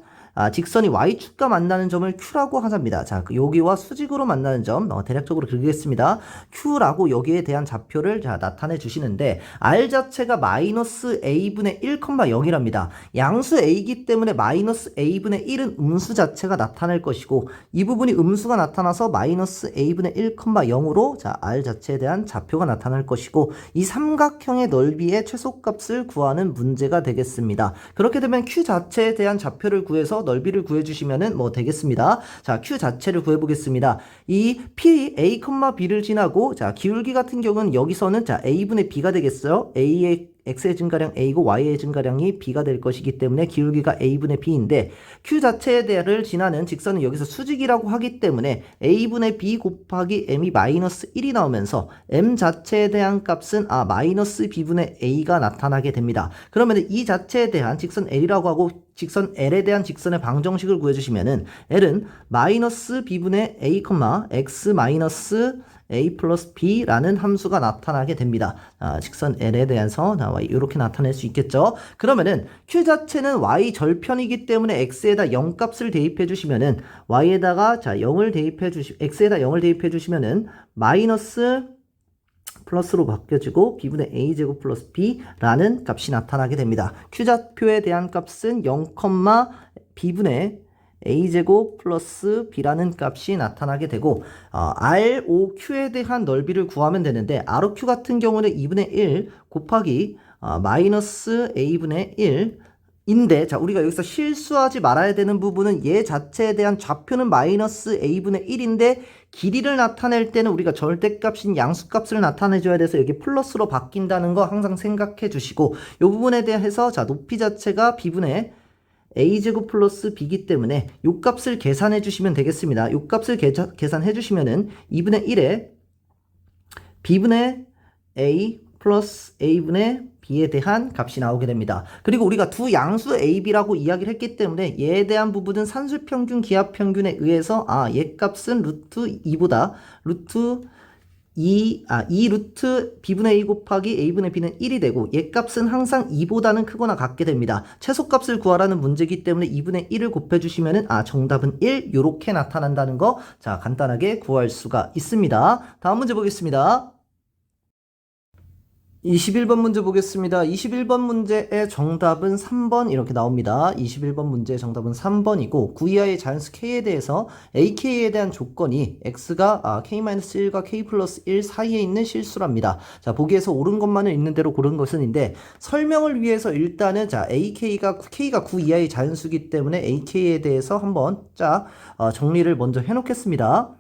직선이 y축과 만나는 점을 Q라고 하zap니다. 자, 여기와 수직으로 만나는 점 대략적으로 그리겠습니다. Q라고 여기에 대한 좌표를 자 나타내 주시는데 R 자체가 마이너스 A분의 1,0이랍니다. 양수 A이기 때문에 마이너스 A분의 1은 음수 자체가 나타날 것이고 이 부분이 음수가 나타나서 마이너스 A분의 1,0으로 자 R 자체에 대한 좌표가 나타날 것이고 이 삼각형의 넓이의 최소값을 구하는 문제가 되겠습니다. 그렇게 되면 Q 자체에 대한 좌표를 구해서 넓이를 구해주시면 되겠습니다. 자, Q 자체를 구해보겠습니다. 이 P, A, B를 지나고 자, 기울기 같은 경우는 여기서는 자, A분의 B가 되겠어요. A의 x의 증가량 a고 y의 증가량이 b가 될 것이기 때문에 기울기가 a분의 b인데 q 자체에 대해를 지나는 직선은 여기서 수직이라고 하기 때문에 a분의 b 곱하기 m이 마이너스 1이 나오면서 m 자체에 대한 값은 마이너스 b분의 a가 나타나게 됩니다. 그러면 이 자체에 대한 직선 l이라고 하고 직선 L에 대한 직선의 방정식을 구해주시면은 L은 마이너스 b분의 a, x 마이너스 a 플러스 b라는 함수가 나타나게 됩니다. 직선 L에 대해서 이렇게 나타낼 수 있겠죠. 그러면은 Q 자체는 y 절편이기 때문에 x에다 0 값을 대입해 주시면은 y에다가 자 0을 대입해 주시 x에다 0을 대입해 주시면은 마이너스 플러스로 바뀌어지고 b분의 a제곱 플러스 b라는 값이 나타나게 됩니다. Q좌표에 대한 값은 0, b분의 a제곱 플러스 b라는 값이 나타나게 되고 ROQ에 대한 넓이를 구하면 되는데 ROQ 같은 경우는 2분의 1 곱하기 마이너스 a분의 1 인데 자 우리가 여기서 실수하지 말아야 되는 부분은 얘 자체에 대한 좌표는 마이너스 a분의 1인데 길이를 나타낼 때는 우리가 절대값인 양수값을 나타내줘야 돼서 여기 플러스로 바뀐다는 거 항상 생각해 주시고 이 부분에 대해서 자 높이 자체가 b분의 a제곱 플러스 b이기 때문에 요 값을 계산해 주시면 되겠습니다. 요 값을 계산해 주시면은 2분의 1에 b분의 a 플러스 a분의 b에 대한 값이 나오게 됩니다. 그리고 우리가 두 양수 a, b라고 이야기를 했기 때문에 얘에 대한 부분은 산술평균, 기하평균에 의해서 얘 값은 루트 2보다 루트 2 루트 b분의 a 곱하기 a분의 b는 1이 되고 얘 값은 항상 2보다는 크거나 같게 됩니다. 최소값을 구하라는 문제이기 때문에 2분의 1을 곱해주시면은 정답은 1 요렇게 나타난다는 거 자 간단하게 구할 수가 있습니다. 다음 문제 보겠습니다. 21번 문제 보겠습니다. 21번 문제의 정답은 3번 이렇게 나옵니다. 21번 문제의 정답은 3번이고 9 이하의 자연수 k에 대해서 ak에 대한 조건이 x가 k-1과 k 플러스 1 사이에 있는 실수랍니다. 자 보기에서 옳은 것만을 있는 대로 고른 것은인데 설명을 위해서 일단은 자 k가 9 이하의 자연수이기 때문에 ak에 대해서 한번 정리를 먼저 해놓겠습니다.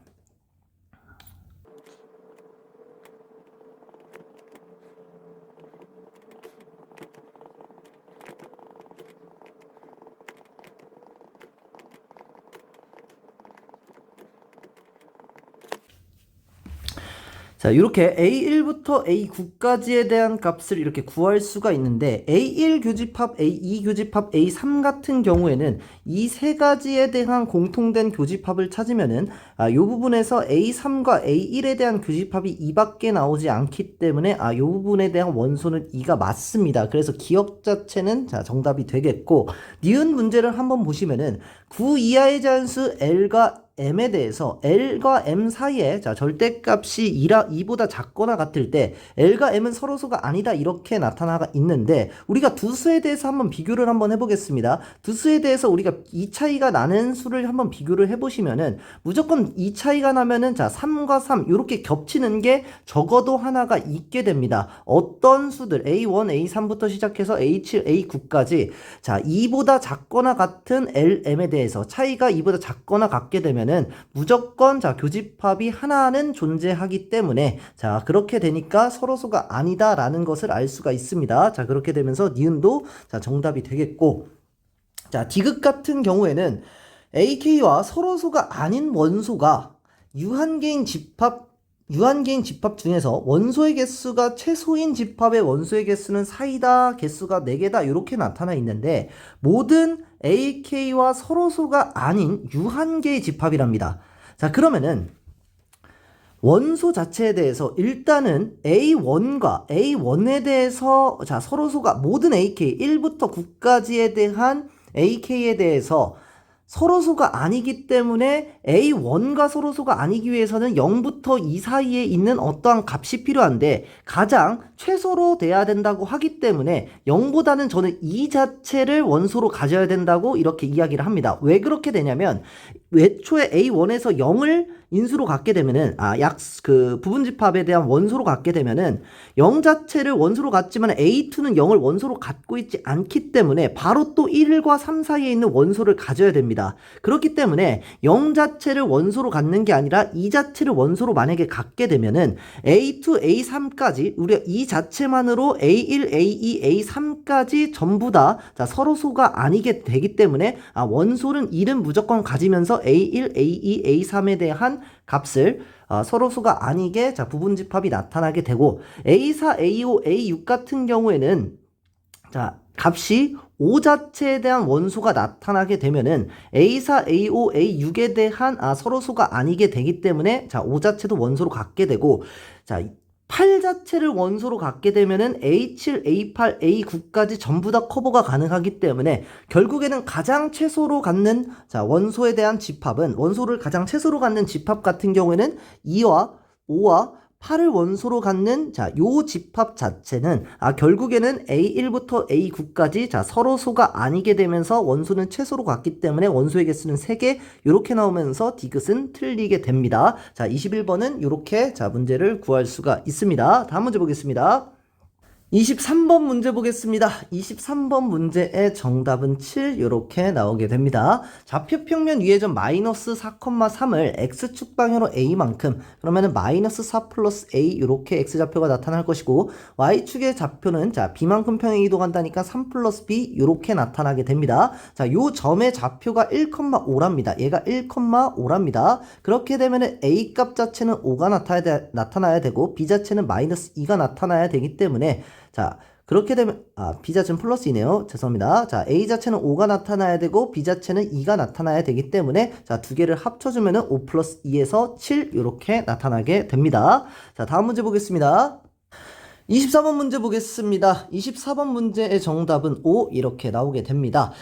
자, 이렇게 A1부터 A9까지에 대한 값을 이렇게 구할 수가 있는데 A1 교집합, A2 교집합, A3 같은 경우에는 이 세 가지에 대한 공통된 교집합을 찾으면은 이 부분에서 A3과 A1에 대한 교집합이 2밖에 나오지 않기 때문에 이 부분에 대한 원소는 2가 맞습니다. 그래서 기억 자체는 정답이 되겠고 니은 문제를 한번 보시면은 9 이하의 자연수 L과 m에 대해서 L과 m 사이에 절대값이 2보다 작거나 같을 때 L과 m은 서로소가 아니다 이렇게 나타나가 있는데 우리가 두 수에 대해서 한번 비교를 한번 해보겠습니다. 두 수에 대해서 우리가 이 차이가 나는 수를 한번 비교를 해보시면은 무조건 이 차이가 나면은 3과 3 이렇게 겹치는 게 적어도 하나가 있게 됩니다. 어떤 수들 A1, A3부터 시작해서 A7, A9까지 2보다 작거나 같은 LM에 대해서 차이가 2보다 작거나 같게 되면 무조건 교집합이 하나는 존재하기 때문에 그렇게 되니까 서로소가 아니다라는 것을 알 수가 있습니다. 그렇게 되면서 니은도 정답이 되겠고 디귿 같은 경우에는 AK와 서로소가 아닌 원소가 유한계인 집합 중에서 원소의 개수가 최소인 집합의 원소의 개수는 4이다, 개수가 4개다 이렇게 나타나 있는데 모든 AK와 서로소가 아닌 유한계의 집합이랍니다. 그러면은 원소 자체에 대해서 일단은 A1에 대해서 서로소가 모든 AK 1부터 9까지에 대한 AK에 대해서 서로소가 아니기 때문에 A1과 서로소가 아니기 위해서는 0부터 2 사이에 있는 어떠한 값이 필요한데 가장 최소로 돼야 된다고 하기 때문에 0보다는 저는 2 자체를 원소로 가져야 된다고 이렇게 이야기를 합니다. 왜 그렇게 되냐면 애초에 A1에서 0을 인수로 갖게 되면은 부분집합에 대한 원소로 갖게 되면은 0 자체를 원소로 갖지만 A2는 0을 원소로 갖고 있지 않기 때문에 바로 또 1과 3 사이에 있는 원소를 가져야 됩니다. 그렇기 때문에 0 자체를 원소로 갖는 게 아니라 2 자체를 원소로 만약에 갖게 되면은 A2, A3까지 우리가 이 자체만으로 A1, A2, A3까지 전부 다 서로소가 아니게 되기 때문에 원소는 1은 무조건 가지면서 A1, A2, A3에 대한 값을 서로수가 아니게 부분집합이 나타나게 되고 A4, A5, A6 같은 경우에는 값이 5 자체에 대한 원소가 나타나게 되면은 A4, A5, A6에 대한 서로수가 아니게 되기 때문에 5 자체도 원소로 갖게 되고 8 자체를 원소로 갖게 되면은 A7, A8, A9까지 전부 다 커버가 가능하기 때문에 결국에는 가장 최소로 갖는 원소에 대한 집합은 원소를 가장 최소로 갖는 집합 같은 경우에는 2와 5와 8을 원소로 갖는 요 집합 자체는 결국에는 A1부터 A9까지 서로 소가 아니게 되면서 원소는 최소로 갔기 때문에 원소의 개수는 3개 이렇게 나오면서 디귿은 틀리게 됩니다. 21번은 이렇게 문제를 구할 수가 있습니다. 다음 문제 보겠습니다. 23번 문제 보겠습니다. 23번 문제의 정답은 7 이렇게 나오게 됩니다. 좌표 평면 위의 점 마이너스 4,3을 x축 방향으로 a만큼 그러면은 마이너스 4 플러스 a 이렇게 x좌표가 나타날 것이고 y축의 좌표는 b만큼 평행 이동한다니까 3 플러스 b 이렇게 나타나게 됩니다. 요 점의 좌표가 1,5랍니다. 얘가 1,5랍니다. 그렇게 되면은 a 값 자체는 5가 나타나야 되고 b 자체는 마이너스 2가 나타나야 되기 때문에 그렇게 되면 b 자체는 플러스 2네요. 죄송합니다. a 자체는 5가 나타나야 되고 b 자체는 2가 나타나야 되기 때문에 두 개를 합쳐주면은 5 플러스 2에서 7 이렇게 나타나게 됩니다. 다음 문제 보겠습니다. 24번 문제 보겠습니다. 24번 문제의 정답은 5 이렇게 나오게 됩니다.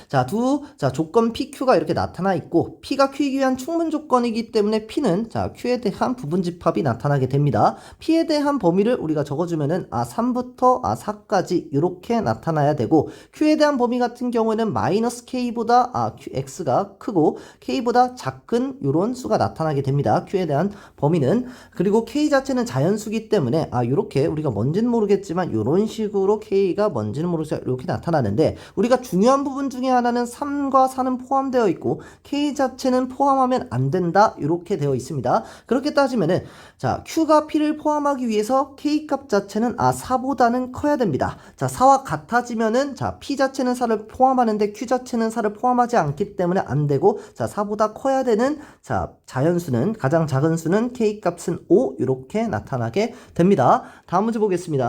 조건 PQ가 이렇게 나타나 있고 P가 Q이기 위한 충분 조건이기 때문에 P는 Q에 대한 부분집합이 나타나게 됩니다. P에 대한 범위를 우리가 적어주면은 3부터 4까지 이렇게 나타나야 되고 Q에 대한 범위 같은 경우에는 마이너스 K보다 X가 크고 K보다 작은 이런 수가 나타나게 됩니다. Q에 대한 범위는. 그리고 K 자체는 자연수기 때문에 이렇게 우리가 뭔지는 모르겠지만 이런 식으로 K가 뭔지는 모르겠지만 이렇게 나타나는데 우리가 중요한 부분 중에 하나는 3과 4는 포함되어 있고 K 자체는 포함하면 안 된다 이렇게 되어 있습니다. 그렇게 따지면은 Q가 P를 포함하기 위해서 K 값 자체는 4보다는 커야 됩니다. 4와 같아지면은 P 자체는 4를 포함하는데 Q 자체는 4를 포함하지 않기 때문에 안 되고 4보다 커야 되는 자연수는 가장 작은 수는 K 값은 5 이렇게 나타나게 됩니다. 다음 문제 보겠습니다.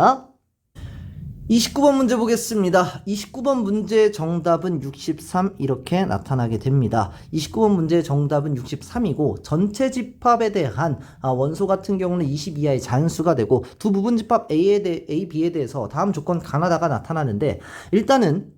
29번 문제 보겠습니다. 29번 문제의 정답은 63 이렇게 나타나게 됩니다. 29번 문제의 정답은 63이고 전체 집합에 대한 원소 같은 경우는 20 이하의 자연수가 되고 두 부분 집합 A, B에 대해서 다음 조건 가나다가 나타나는데 일단은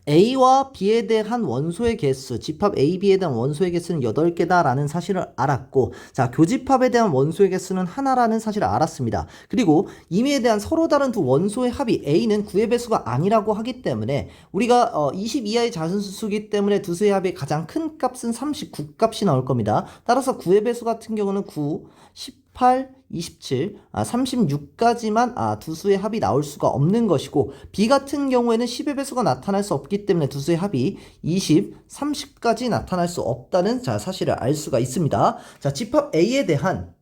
A와 B에 대한 원소의 개수, 집합 A, B에 대한 원소의 개수는 8개다 라는 사실을 알았고 교집합에 대한 원소의 개수는 하나라는 사실을 알았습니다. 그리고 임의에 대한 서로 다른 두 원소의 합이 A는 9의 배수가 아니라고 하기 때문에 우리가 20 이하의 자연수이기 때문에 두 수의 합의 가장 큰 값은 39 값이 나올 겁니다. 따라서 9의 배수 같은 경우는 9, 18, 27, 36까지만 두 수의 합이 나올 수가 없는 것이고 B 같은 경우에는 10의 배수가 나타날 수 없기 때문에 두 수의 합이 20, 30까지 나타날 수 없다는 사실을 알 수가 있습니다. 집합 A에 대한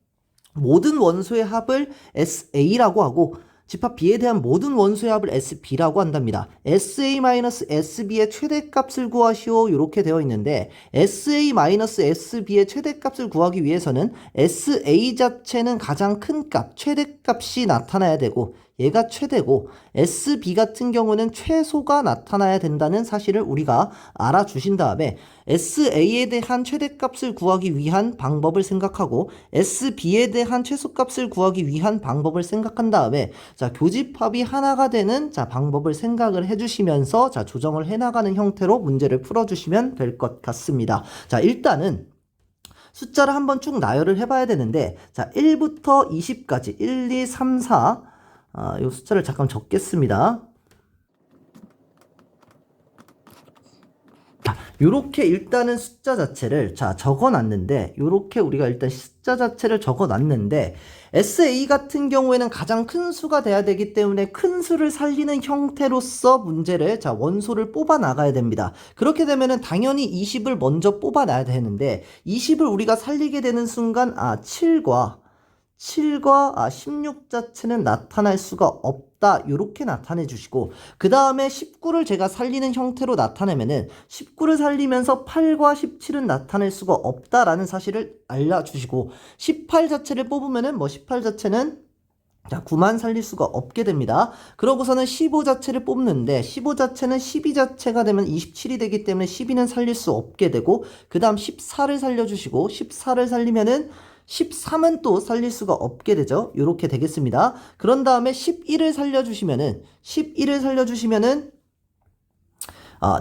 모든 원소의 합을 SA라고 하고 집합 B에 대한 모든 원소의 합을 SB라고 한답니다. SA-SB의 최대값을 구하시오 이렇게 되어 있는데 SA-SB의 최대값을 구하기 위해서는 SA 자체는 가장 큰 값, 최대값이 나타나야 되고 얘가 최대고 SB 같은 경우는 최소가 나타나야 된다는 사실을 우리가 알아주신 다음에 SA에 대한 최대값을 구하기 위한 방법을 생각하고 SB에 대한 최소값을 구하기 위한 방법을 생각한 다음에 교집합이 하나가 되는 방법을 생각을 해주시면서 조정을 해나가는 형태로 문제를 풀어주시면 될 것 같습니다. 일단은 숫자를 한번 쭉 나열을 해봐야 되는데 1부터 20까지 1, 2, 3, 4 이 숫자를 잠깐 적겠습니다. 요렇게 일단은 숫자 자체를 적어놨는데 요렇게 우리가 일단 숫자 자체를 적어놨는데 SA 같은 경우에는 가장 큰 수가 돼야 되기 때문에 큰 수를 살리는 형태로서 문제를 원소를 뽑아 나가야 됩니다. 그렇게 되면은 당연히 20을 먼저 뽑아 놔야 되는데 20을 우리가 살리게 되는 순간 7과 16 자체는 나타날 수가 없다 이렇게 나타내 주시고 그 다음에 19를 제가 살리는 형태로 나타내면은 19를 살리면서 8과 17은 나타낼 수가 없다라는 사실을 알려주시고 18 자체를 뽑으면은 18 자체는 9만 살릴 수가 없게 됩니다. 그러고서는 15 자체를 뽑는데 15 자체는 12 자체가 되면 27이 되기 때문에 12는 살릴 수 없게 되고 그 다음 14를 살려주시고 14를 살리면은 13은 또 살릴 수가 없게 되죠. 이렇게 되겠습니다. 그런 다음에 11을 살려주시면은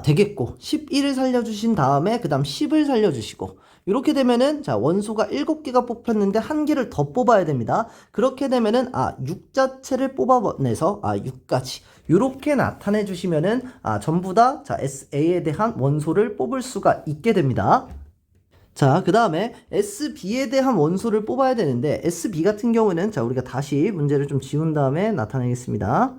되겠고 11을 살려주신 다음에 그 다음 10을 살려주시고 이렇게 되면은 자 원소가 7개가 뽑혔는데 1개를 더 뽑아야 됩니다. 그렇게 되면은 6 자체를 뽑아내서 6까지 이렇게 나타내 주시면은 전부 다 자 SA에 대한 원소를 뽑을 수가 있게 됩니다. 자, 그 다음에 SB에 대한 원소를 뽑아야 되는데 SB 같은 경우는 자 우리가 다시 문제를 좀 지운 다음에 나타내겠습니다.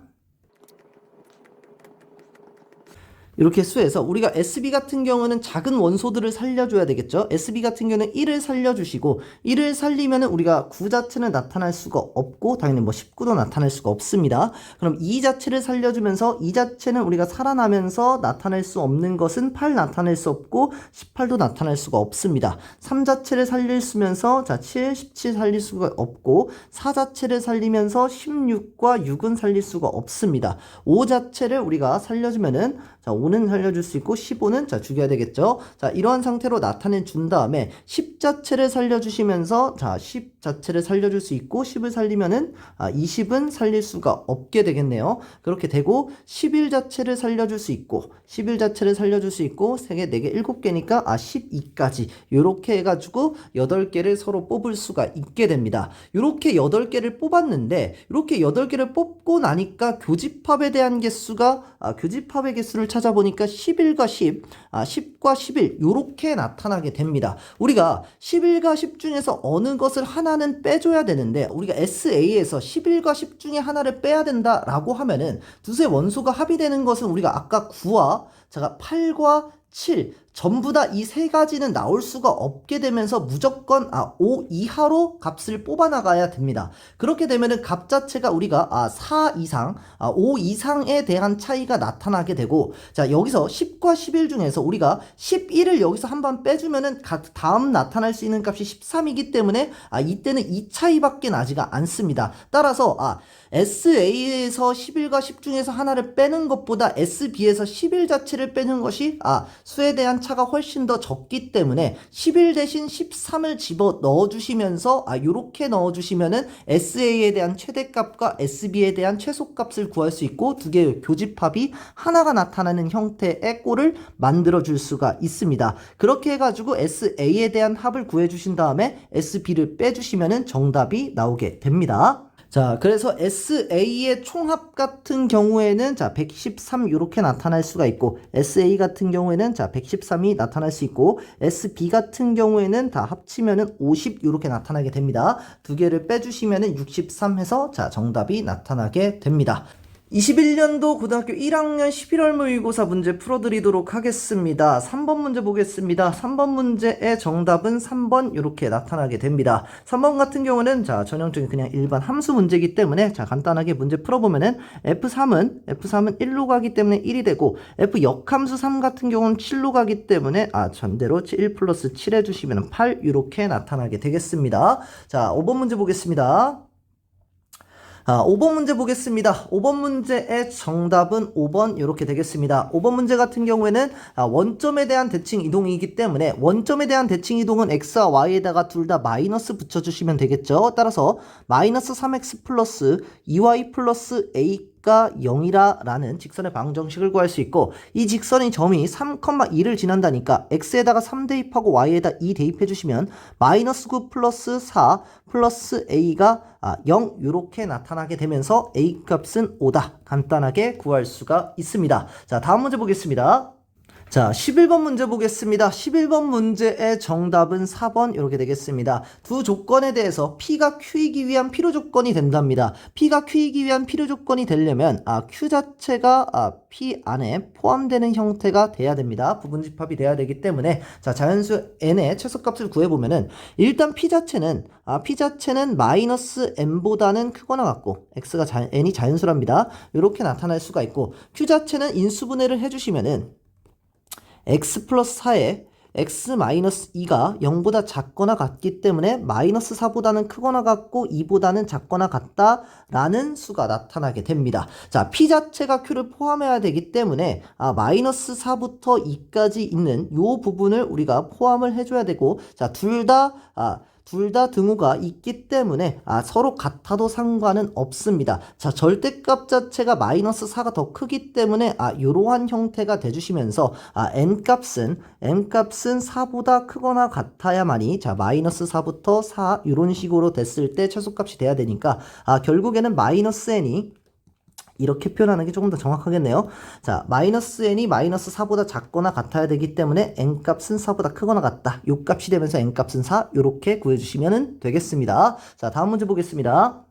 이렇게 수해서 우리가 SB 같은 경우는 작은 원소들을 살려줘야 되겠죠. SB 같은 경우는 1을 살려주시고 1을 살리면은 우리가 9 자체는 나타날 수가 없고 당연히 뭐 19도 나타날 수가 없습니다. 그럼 2 자체를 살려주면서 2 자체는 우리가 살아나면서 나타낼 수 없는 것은 8 나타낼 수 없고 18도 나타낼 수가 없습니다. 3 자체를 살리면서 자 7, 17 살릴 수가 없고 4 자체를 살리면서 16과 6은 살릴 수가 없습니다. 5 자체를 우리가 살려주면은 자 5는 살려줄 수 있고 15는 자 죽여야 되겠죠. 자 이러한 상태로 나타내 준 다음에 10 자체를 살려주시면서 자 10 자체를 살려줄 수 있고 10을 살리면은 20은 살릴 수가 없게 되겠네요. 그렇게 되고 11 자체를 살려줄 수 있고 11 자체를 살려줄 수 있고 3개, 4개, 7개니까 12까지 요렇게 해가지고 8개를 서로 뽑을 수가 있게 됩니다. 요렇게 8개를 뽑았는데 요렇게 8개를 뽑고 나니까 교집합에 대한 개수가 교집합의 개수를 찾아보니까 11과 10, 10과 11 요렇게 나타나게 됩니다. 우리가 11과 10 중에서 어느 것을 하나는 빼줘야 되는데 우리가 SA에서 11과 10 중에 하나를 빼야 된다라고 하면은 두세 원소가 합의되는 것은 우리가 아까 9와 제가 8과 7 전부 다 이 세 가지는 나올 수가 없게 되면서 무조건 5 이하로 값을 뽑아 나가야 됩니다. 그렇게 되면은 값 자체가 우리가 4 이상, 5 이상에 대한 차이가 나타나게 되고 자 여기서 10과 11 중에서 우리가 11을 여기서 한번 빼주면은 다음 나타날 수 있는 값이 13이기 때문에 이때는 이 차이밖에 나지가 않습니다. 따라서 SA에서 11과 10 중에서 하나를 빼는 것보다 SB에서 11 자체를 빼는 것이 수에 대한 차가 훨씬 더 적기 때문에 11 대신 13을 집어 넣어주시면서 요렇게 넣어주시면은 SA에 대한 최대값과 SB에 대한 최소값을 구할 수 있고 두 개의 교집합이 하나가 나타나는 형태의 꼴을 만들어 줄 수가 있습니다. 그렇게 해가지고 SA에 대한 합을 구해주신 다음에 SB를 빼주시면은 정답이 나오게 됩니다. 자, 그래서 SA의 총합 같은 경우에는 자, 113 이렇게 나타날 수가 있고 SA 같은 경우에는 자, 113이 나타날 수 있고 SB 같은 경우에는 다 합치면은 50 이렇게 나타나게 됩니다. 두 개를 빼주시면은 63 해서 자, 정답이 나타나게 됩니다. 21년도 고등학교 1학년 11월 모의고사 문제 풀어드리도록 하겠습니다. 3번 문제 보겠습니다. 3번 문제의 정답은 3번 이렇게 나타나게 됩니다. 3번 같은 경우는 자 전형적인 그냥 일반 함수 문제이기 때문에 자 간단하게 문제 풀어보면은 F3은 1로 가기 때문에 1이 되고 F 역함수 3 같은 경우는 7로 가기 때문에 전대로 1 플러스 7 해주시면 8 이렇게 나타나게 되겠습니다. 자 5번 문제 보겠습니다. 5번 문제 보겠습니다. 5번 문제의 정답은 5번 이렇게 되겠습니다. 5번 문제 같은 경우에는 원점에 대한 대칭 이동이기 때문에 원점에 대한 대칭 이동은 x와 y에다가 둘 다 마이너스 붙여주시면 되겠죠. 따라서 마이너스 3x 플러스 2y 플러스 a가 0이라는 직선의 방정식을 구할 수 있고 이 직선의 점이 3,2를 지난다니까 x에다가 3 대입하고 y에다 2 대입해 주시면 마이너스 9 플러스 4 플러스 a가 0 이렇게 나타나게 되면서 a 값은 5다 간단하게 구할 수가 있습니다. 자 다음 문제 보겠습니다. 자 11번 문제 보겠습니다. 11번 문제의 정답은 4번 이렇게 되겠습니다. 두 조건에 대해서 P가 Q이기 위한 필요 조건이 된답니다. P가 Q이기 위한 필요 조건이 되려면 Q 자체가 P 안에 포함되는 형태가 돼야 됩니다. 부분집합이 돼야 되기 때문에 자 자연수 n의 최소값을 구해보면은 일단 P 자체는 마이너스 n보다는 크거나 같고 x가 n이 자연수랍니다. 이렇게 나타날 수가 있고 Q 자체는 인수분해를 해주시면은 x 플러스 4에 x 마이너스 2가 0보다 작거나 같기 때문에 마이너스 4보다는 크거나 같고 2보다는 작거나 같다라는 수가 나타나게 됩니다. 자, p 자체가 q를 포함해야 되기 때문에 마이너스 4부터 2까지 있는 요 부분을 우리가 포함을 해줘야 되고 자, 둘 다 둘 다 등호가 있기 때문에 서로 같아도 상관은 없습니다. 자, 절대값 자체가 마이너스 4가 더 크기 때문에 이러한 형태가 돼주시면서 n값은 4보다 크거나 같아야만이 자 마이너스 4부터 4 이런 식으로 됐을 때 최소값이 돼야 되니까 결국에는 마이너스 n이 이렇게 표현하는 게 조금 더 정확하겠네요. 자, 마이너스 n이 마이너스 4보다 작거나 같아야 되기 때문에 n값은 4보다 크거나 같다. 요 값이 되면서 n값은 4 요렇게 구해주시면 되겠습니다. 자, 다음 문제 보겠습니다.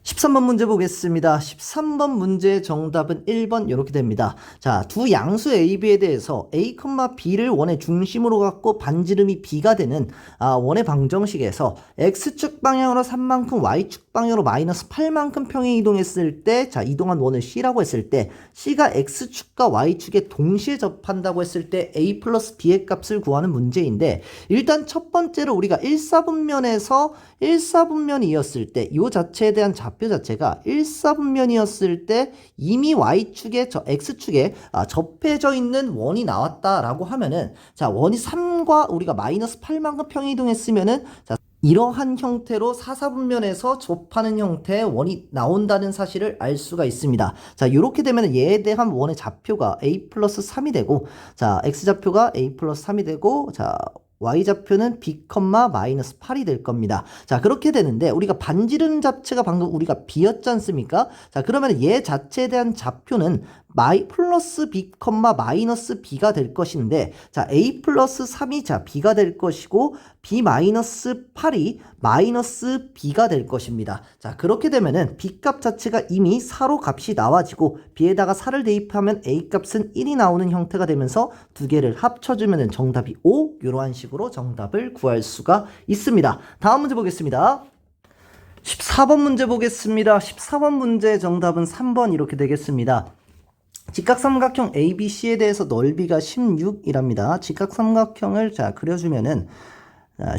13번 문제 보겠습니다. 13번 문제의 정답은 1번 이렇게 됩니다. 자, 두 양수 A, B에 대해서 A, B를 원의 중심으로 갖고 반지름이 B가 되는 원의 방정식에서 X축 방향으로 3만큼 Y축 방향으로 마이너스 8만큼 평행 이동했을 때 자, 이동한 원을 C라고 했을 때 C가 X축과 Y축에 동시에 접한다고 했을 때 A 플러스 B의 값을 구하는 문제인데 일단 첫 번째로 우리가 1사분면에서 1사분면이었을 때 이 자체에 대한 좌표 자체가 1사분면이었을 때 이미 Y축에 X축에 접해져 있는 원이 나왔다라고 하면은 자 원이 3과 우리가 마이너스 8만큼 평이동했으면은 자 이러한 형태로 4사분면에서 접하는 형태의 원이 나온다는 사실을 알 수가 있습니다. 자, 이렇게 되면 얘에 대한 원의 좌표가 a 플러스 3이 되고 자 x좌표가 a 플러스 3이 되고 자 y좌표는 b, 마이너스 8이 될 겁니다. 자, 그렇게 되는데 우리가 반지름 자체가 방금 우리가 b였지 않습니까? 자, 그러면 얘 자체에 대한 좌표는 플러스 b, 마이너스 b가 될 것인데 자, a 플러스 3이 자 b가 될 것이고 b 마이너스 8이 마이너스 b가 될 것입니다. 자, 그렇게 되면은 b 값 자체가 이미 4로 값이 나와지고 b에다가 4를 대입하면 a 값은 1이 나오는 형태가 되면서 두 개를 합쳐주면은 정답이 5 이러한 식으로 정답을 구할 수가 있습니다. 다음 문제 보겠습니다. 14번 문제 보겠습니다. 14번 문제의 정답은 3번 이렇게 되겠습니다. 직각삼각형 ABC에 대해서 넓이가 16이랍니다. 직각삼각형을 자 그려주면은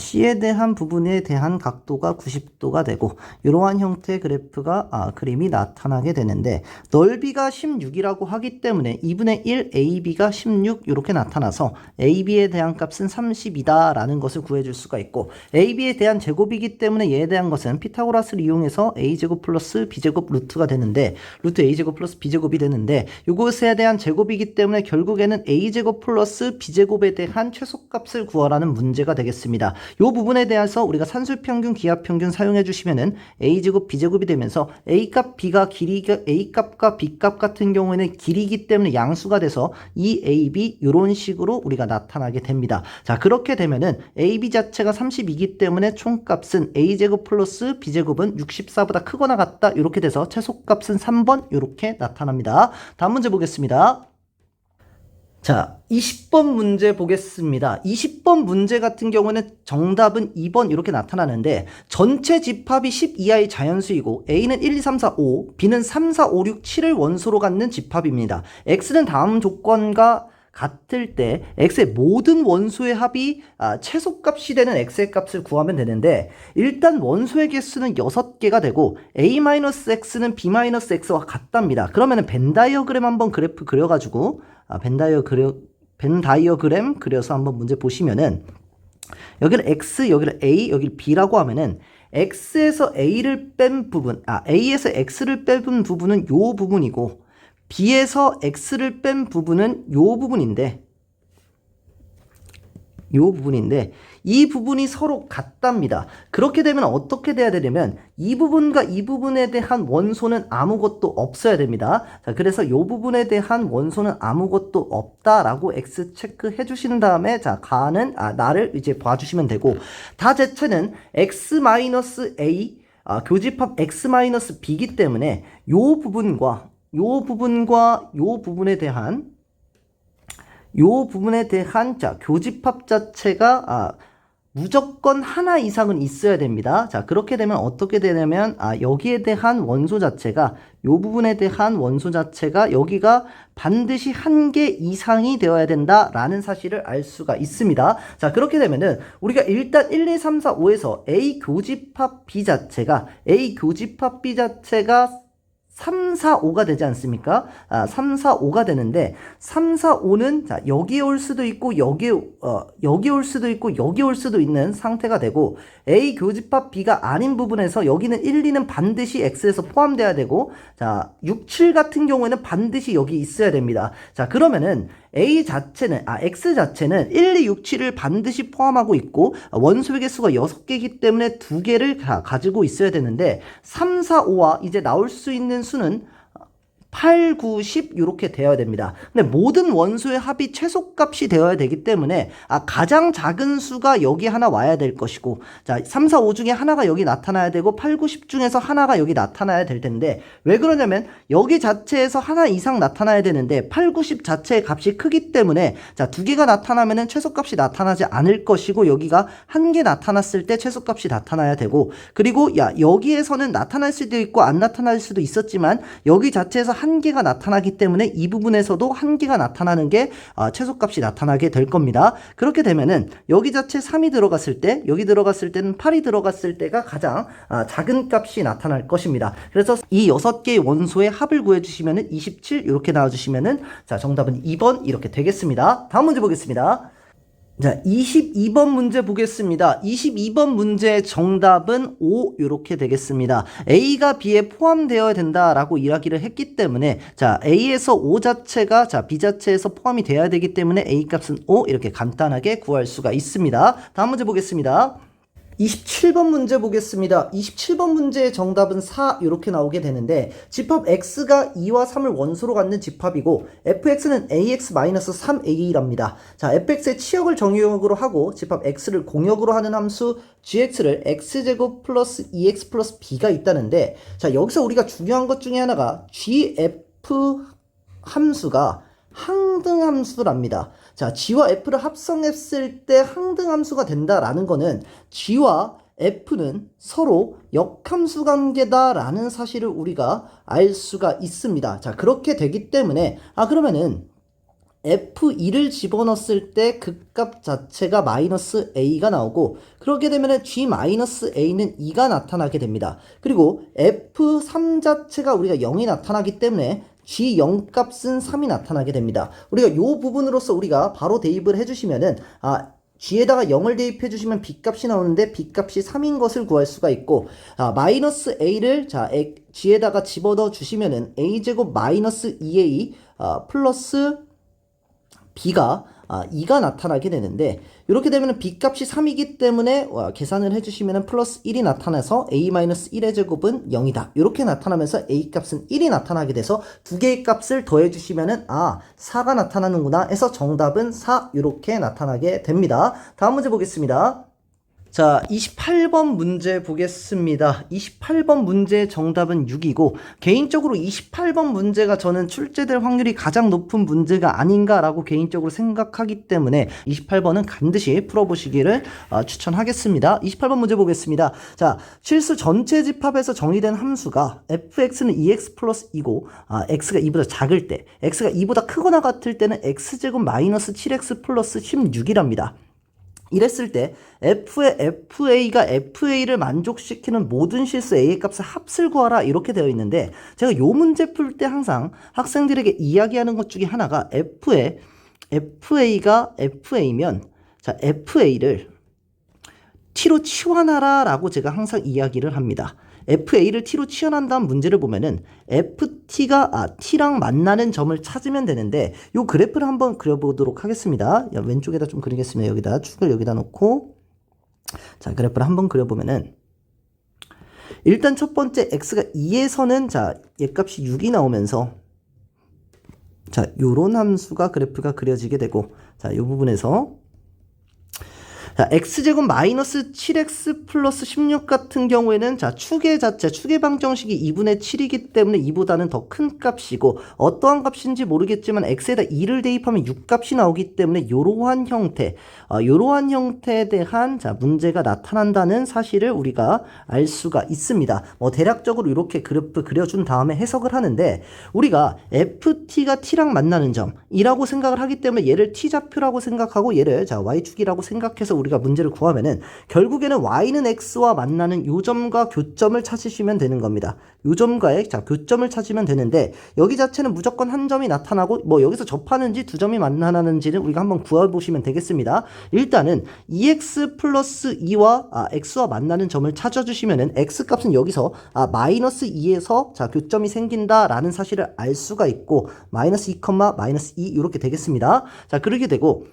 C에 대한 부분에 대한 각도가 90도가 되고 이러한 형태의 그래프가 그림이 나타나게 되는데 넓이가 16이라고 하기 때문에 2분의 1 AB가 16 이렇게 나타나서 AB에 대한 값은 30이다 라는 것을 구해줄 수가 있고 AB에 대한 제곱이기 때문에 얘에 대한 것은 피타고라스를 이용해서 A제곱 플러스 B제곱 루트가 되는데 루트 A제곱 플러스 B제곱이 되는데 이것에 대한 제곱이기 때문에 결국에는 A제곱 플러스 B제곱에 대한 최소값을 구하라는 문제가 되겠습니다. 이 부분에 대해서 우리가 산술평균, 기하평균 사용해 주시면은 A제곱, B제곱이 되면서 A값, B가 길이가 A값과 B값 같은 경우에는 길이기 때문에 양수가 돼서 2AB 이런 식으로 우리가 나타나게 됩니다. 자, 그렇게 되면은 AB 자체가 30이기 때문에 총값은 A제곱 플러스 B제곱은 64보다 크거나 같다 이렇게 돼서 최소값은 3번 이렇게 나타납니다. 다음 문제 보겠습니다. 자, 20번 문제 보겠습니다. 20번 문제 같은 경우는 정답은 2번 이렇게 나타나는데 전체 집합이 10 이하의 자연수이고 A는 1, 2, 3, 4, 5, B는 3, 4, 5, 6, 7을 원소로 갖는 집합입니다. X는 다음 조건과 같을 때 X의 모든 원소의 합이 최소값이 되는 X의 값을 구하면 되는데 일단 원소의 개수는 6개가 되고 A-X는 B-X와 같답니다. 그러면 벤 다이어그램 한번 그래프 그려가지고 벤 다이어그램 그려서 한번 문제 보시면은 여기를 X, 여기를 A, 여기를 B라고 하면은 X에서 A를 뺀 부분, A에서 X를 뺀 부분은 요 부분이고 B에서 X를 뺀 부분은 요 부분인데 이 부분이 서로 같답니다. 그렇게 되면 어떻게 돼야 되냐면 이 부분과 이 부분에 대한 원소는 아무것도 없어야 됩니다. 자, 그래서 이 부분에 대한 원소는 아무것도 없다라고 X 체크해 주신 다음에 자, 가는 나를 이제 봐주시면 되고 다 제체는 X-A 교집합 X-B이기 때문에 요 부분과 요 부분에 대한 자 교집합 자체가 무조건 하나 이상은 있어야 됩니다. 자, 그렇게 되면 어떻게 되냐면 여기에 대한 원소 자체가 요 부분에 대한 원소 자체가 여기가 반드시 한 개 이상이 되어야 된다라는 사실을 알 수가 있습니다. 자, 그렇게 되면은 우리가 일단 1, 2, 3, 4, 5에서 A 교집합 B 자체가 3, 4, 5가 되지 않습니까? 3, 4, 5가 되는데 3, 4, 5는 자, 여기에 올 수도 있고 여기 올 수도 있고 여기 올 수도 있는 상태가 되고 A 교집합 B가 아닌 부분에서 여기는 1, 2는 반드시 X에서 포함돼야 되고 자, 6, 7 같은 경우에는 반드시 여기 있어야 됩니다. 자, 그러면은 A 자체는 X 자체는 1, 2, 6, 7을 반드시 포함하고 있고 원소의 개수가 6개이기 때문에 2개를 가지고 있어야 되는데 3, 4, 5와 이제 나올 수 있는 수는 8, 9, 10 이렇게 되어야 됩니다. 근데 모든 원소의 합이 최소값이 되어야 되기 때문에 가장 작은 수가 여기 하나 와야 될 것이고 자 3, 4, 5 중에 하나가 여기 나타나야 되고 8, 9, 10 중에서 하나가 여기 나타나야 될 텐데 왜 그러냐면 여기 자체에서 하나 이상 나타나야 되는데 8, 9, 10 자체의 값이 크기 때문에 자 2개가 나타나면은 최소값이 나타나지 않을 것이고 여기가 한 개 나타났을 때 최소값이 나타나야 되고 그리고 여기에서는 나타날 수도 있고 안 나타날 수도 있었지만 여기 자체에서 한 개가 나타나기 때문에 이 부분에서도 한 개가 나타나는 게 최소값이 나타나게 될 겁니다. 그렇게 되면은 여기 자체 3이 들어갔을 때 여기 들어갔을 때는 8이 들어갔을 때가 가장 작은 값이 나타날 것입니다. 그래서 이 6개의 원소의 합을 구해주시면은 27 이렇게 나와주시면은 자 정답은 2번 이렇게 되겠습니다. 다음 문제 보겠습니다. 자, 22번 문제 보겠습니다. 22번 문제의 정답은 5 이렇게 되겠습니다. A가 B에 포함되어야 된다라고 이야기를 했기 때문에 자, A에서 5 자체가 자, B 자체에서 포함이 돼야 되기 때문에 A 값은 5 이렇게 간단하게 구할 수가 있습니다. 다음 문제 보겠습니다. 27번 문제 보겠습니다. 27번 문제의 정답은 4 이렇게 나오게 되는데 집합 X가 2와 3을 원소로 갖는 집합이고 fx는 ax-3a랍니다. 자, fx의 치역을 정의역으로 하고 집합 x를 공역으로 하는 함수 gx를 x제곱 플러스 2x 플러스 b가 있다는데 자, 여기서 우리가 중요한 것 중에 하나가 gf 함수가 항등함수랍니다. 자, g와 f를 합성했을 때 항등함수가 된다라는 거는 g와 f는 서로 역함수 관계다라는 사실을 우리가 알 수가 있습니다. 자, 그렇게 되기 때문에 그러면은 f2를 집어넣었을 때 그 값 자체가 마이너스 a가 나오고 그렇게 되면 g-a는 2가 나타나게 됩니다. 그리고 f3 자체가 우리가 0이 나타나기 때문에 G0 값은 3이 나타나게 됩니다. 우리가 요 부분으로서 우리가 바로 대입을 해주시면은 G에다가 0을 대입해 주시면 B 값이 나오는데 B 값이 3인 것을 구할 수가 있고 마이너스 A를 자 G에다가 집어넣어 주시면은 A제곱 마이너스 2A 플러스 B가 2가 나타나게 되는데 이렇게 되면 B값이 3이기 때문에 계산을 해주시면 플러스 1이 나타나서 A-1의 제곱은 0이다. 이렇게 나타나면서 A값은 1이 나타나게 돼서 두 개의 값을 더해주시면 4가 나타나는구나 해서 정답은 4 이렇게 나타나게 됩니다. 다음 문제 보겠습니다. 자, 28번 문제 보겠습니다. 28번 문제의 정답은 6이고 개인적으로 28번 문제가 저는 출제될 확률이 가장 높은 문제가 아닌가라고 개인적으로 생각하기 때문에 28번은 반드시 풀어보시기를 추천하겠습니다. 28번 문제 보겠습니다. 자, 실수 전체 집합에서 정의된 함수가 fx는 2x 플러스 2고 x가 2보다 작을 때 x가 2보다 크거나 같을 때는 x제곱 마이너스 7x 플러스 16이랍니다. 이랬을 때 f의 fa가 fa를 만족시키는 모든 실수 a의 값의 합을 구하라 이렇게 되어 있는데 제가 요 문제 풀 때 항상 학생들에게 이야기하는 것 중에 하나가 fa가 fa면 자 fa를 t로 치환하라 라고 제가 항상 이야기를 합니다. fa를 t로 치환한 다음 문제를 보면은 ft가 t랑 만나는 점을 찾으면 되는데 요 그래프를 한번 그려보도록 하겠습니다. 왼쪽에다 좀 그리겠습니다. 여기다 축을 여기다 놓고 자 그래프를 한번 그려보면은 일단 첫 번째 x가 2에서는 자 얘값이 6이 나오면서 자 요런 함수가 그래프가 그려지게 되고 자 요 부분에서 자, x제곱 마이너스 7x 플러스 16 같은 경우에는 자, 축의 자체, 축의 방정식이 2분의 7이기 때문에 2보다는 더 큰 값이고 어떠한 값인지 모르겠지만 x에다 2를 대입하면 6 값이 나오기 때문에 이러한 형태에 대한 자, 문제가 나타난다는 사실을 우리가 알 수가 있습니다. 대략적으로 이렇게 그래프 그려준 다음에 해석을 하는데 우리가 ft가 t랑 만나는 점이라고 생각을 하기 때문에 얘를 t좌표라고 생각하고 얘를 자, y축이라고 생각해서 우리가 우리가 문제를 구하면은 결국에는 y는 x와 만나는 요 점과 교점을 찾으시면 되는 겁니다. 요 점과의 자 교점을 찾으면 되는데 여기 자체는 무조건 한 점이 나타나고 뭐 여기서 접하는지 두 점이 만나는지는 우리가 한번 구해보시면 되겠습니다. 일단은 2x 플러스 2와 x와 만나는 점을 찾아주시면은 x 값은 여기서 마이너스 2에서 자 교점이 생긴다라는 사실을 알 수가 있고 마이너스 2, 마이너스 2 이렇게 되겠습니다. 자 그렇게 되고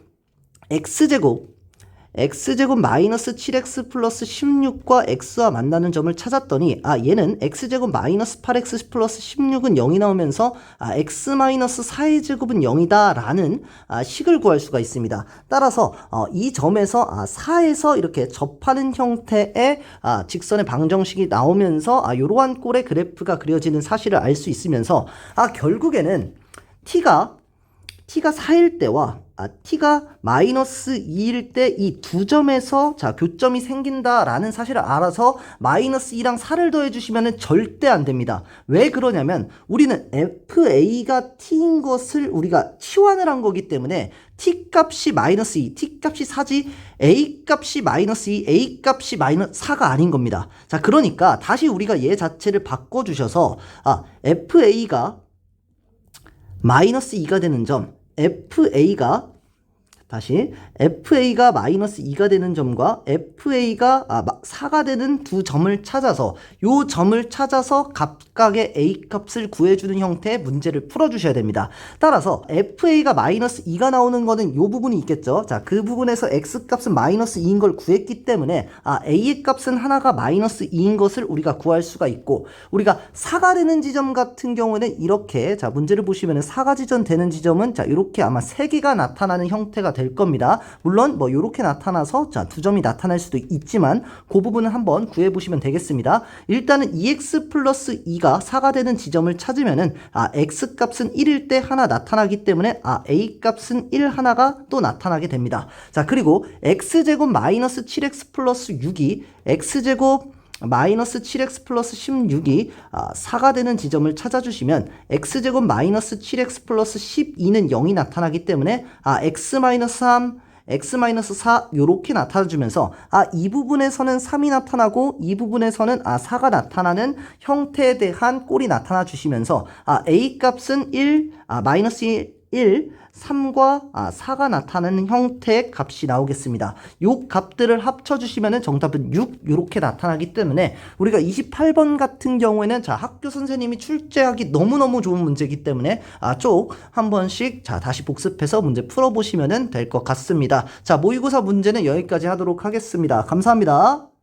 x제곱 마이너스 7x 플러스 16과 x와 만나는 점을 찾았더니 얘는 x제곱 마이너스 8x 플러스 16은 0이 나오면서 x 마이너스 4의 제곱은 0이다 라는 식을 구할 수가 있습니다. 따라서 이 점에서 4에서 이렇게 접하는 형태의 직선의 방정식이 나오면서 이러한 꼴의 그래프가 그려지는 사실을 알 수 있으면서 결국에는 t가 4일 때와 t가 마이너스 2일 때 이 두 점에서 자 교점이 생긴다라는 사실을 알아서 마이너스 2랑 4를 더해주시면 절대 안 됩니다. 왜 그러냐면 우리는 fa가 t인 것을 우리가 치환을 한 거기 때문에 t 값이 마이너스 2, t 값이 4지 a 값이 마이너스 2, a 값이 마이너스 4가 아닌 겁니다. 자 그러니까 다시 우리가 얘 자체를 바꿔주셔서 fa가 마이너스 2가 되는 점 FA가 마이너스 2가 되는 점과 FA가 4가 되는 두 점을 찾아서 요 점을 찾아서 각각의 A 값을 구해주는 형태의 문제를 풀어주셔야 됩니다. 따라서 FA가 마이너스 2가 나오는 거는 요 부분이 있겠죠. 자, 그 부분에서 X 값은 마이너스 2인 걸 구했기 때문에 A의 값은 하나가 마이너스 2인 것을 우리가 구할 수가 있고 우리가 4가 되는 지점 같은 경우에는 이렇게 자 문제를 보시면 4가 지점 되는 지점은 자 이렇게 아마 3개가 나타나는 형태가 될 겁니다. 물론 뭐 이렇게 나타나서 자 두 점이 나타날 수도 있지만 그 부분은 한번 구해 보시면 되겠습니다. 일단은 2x 플러스 2가 4가 되는 지점을 찾으면은 x 값은 1일 때 하나 나타나기 때문에 a 값은 1 하나가 또 나타나게 됩니다. 자 그리고 x제곱 마이너스 7x 플러스 6이 x제곱 마이너스 7x 플러스 16이 4가 되는 지점을 찾아주시면 x제곱 마이너스 7x 플러스 12는 0이 나타나기 때문에 x 마이너스 3, x 마이너스 4 요렇게 나타나주면서 이 부분에서는 3이 나타나고 이 부분에서는 4가 나타나는 형태에 대한 꼴이 나타나 주시면서 a 값은 1, 마이너스 1, 3과 4가 나타나는 형태의 값이 나오겠습니다. 요 값들을 합쳐주시면 정답은 6 이렇게 나타나기 때문에 우리가 28번 같은 경우에는 자 학교 선생님이 출제하기 너무너무 좋은 문제이기 때문에 쭉 한 번씩 자 다시 복습해서 문제 풀어보시면 될 것 같습니다. 자 모의고사 문제는 여기까지 하도록 하겠습니다. 감사합니다.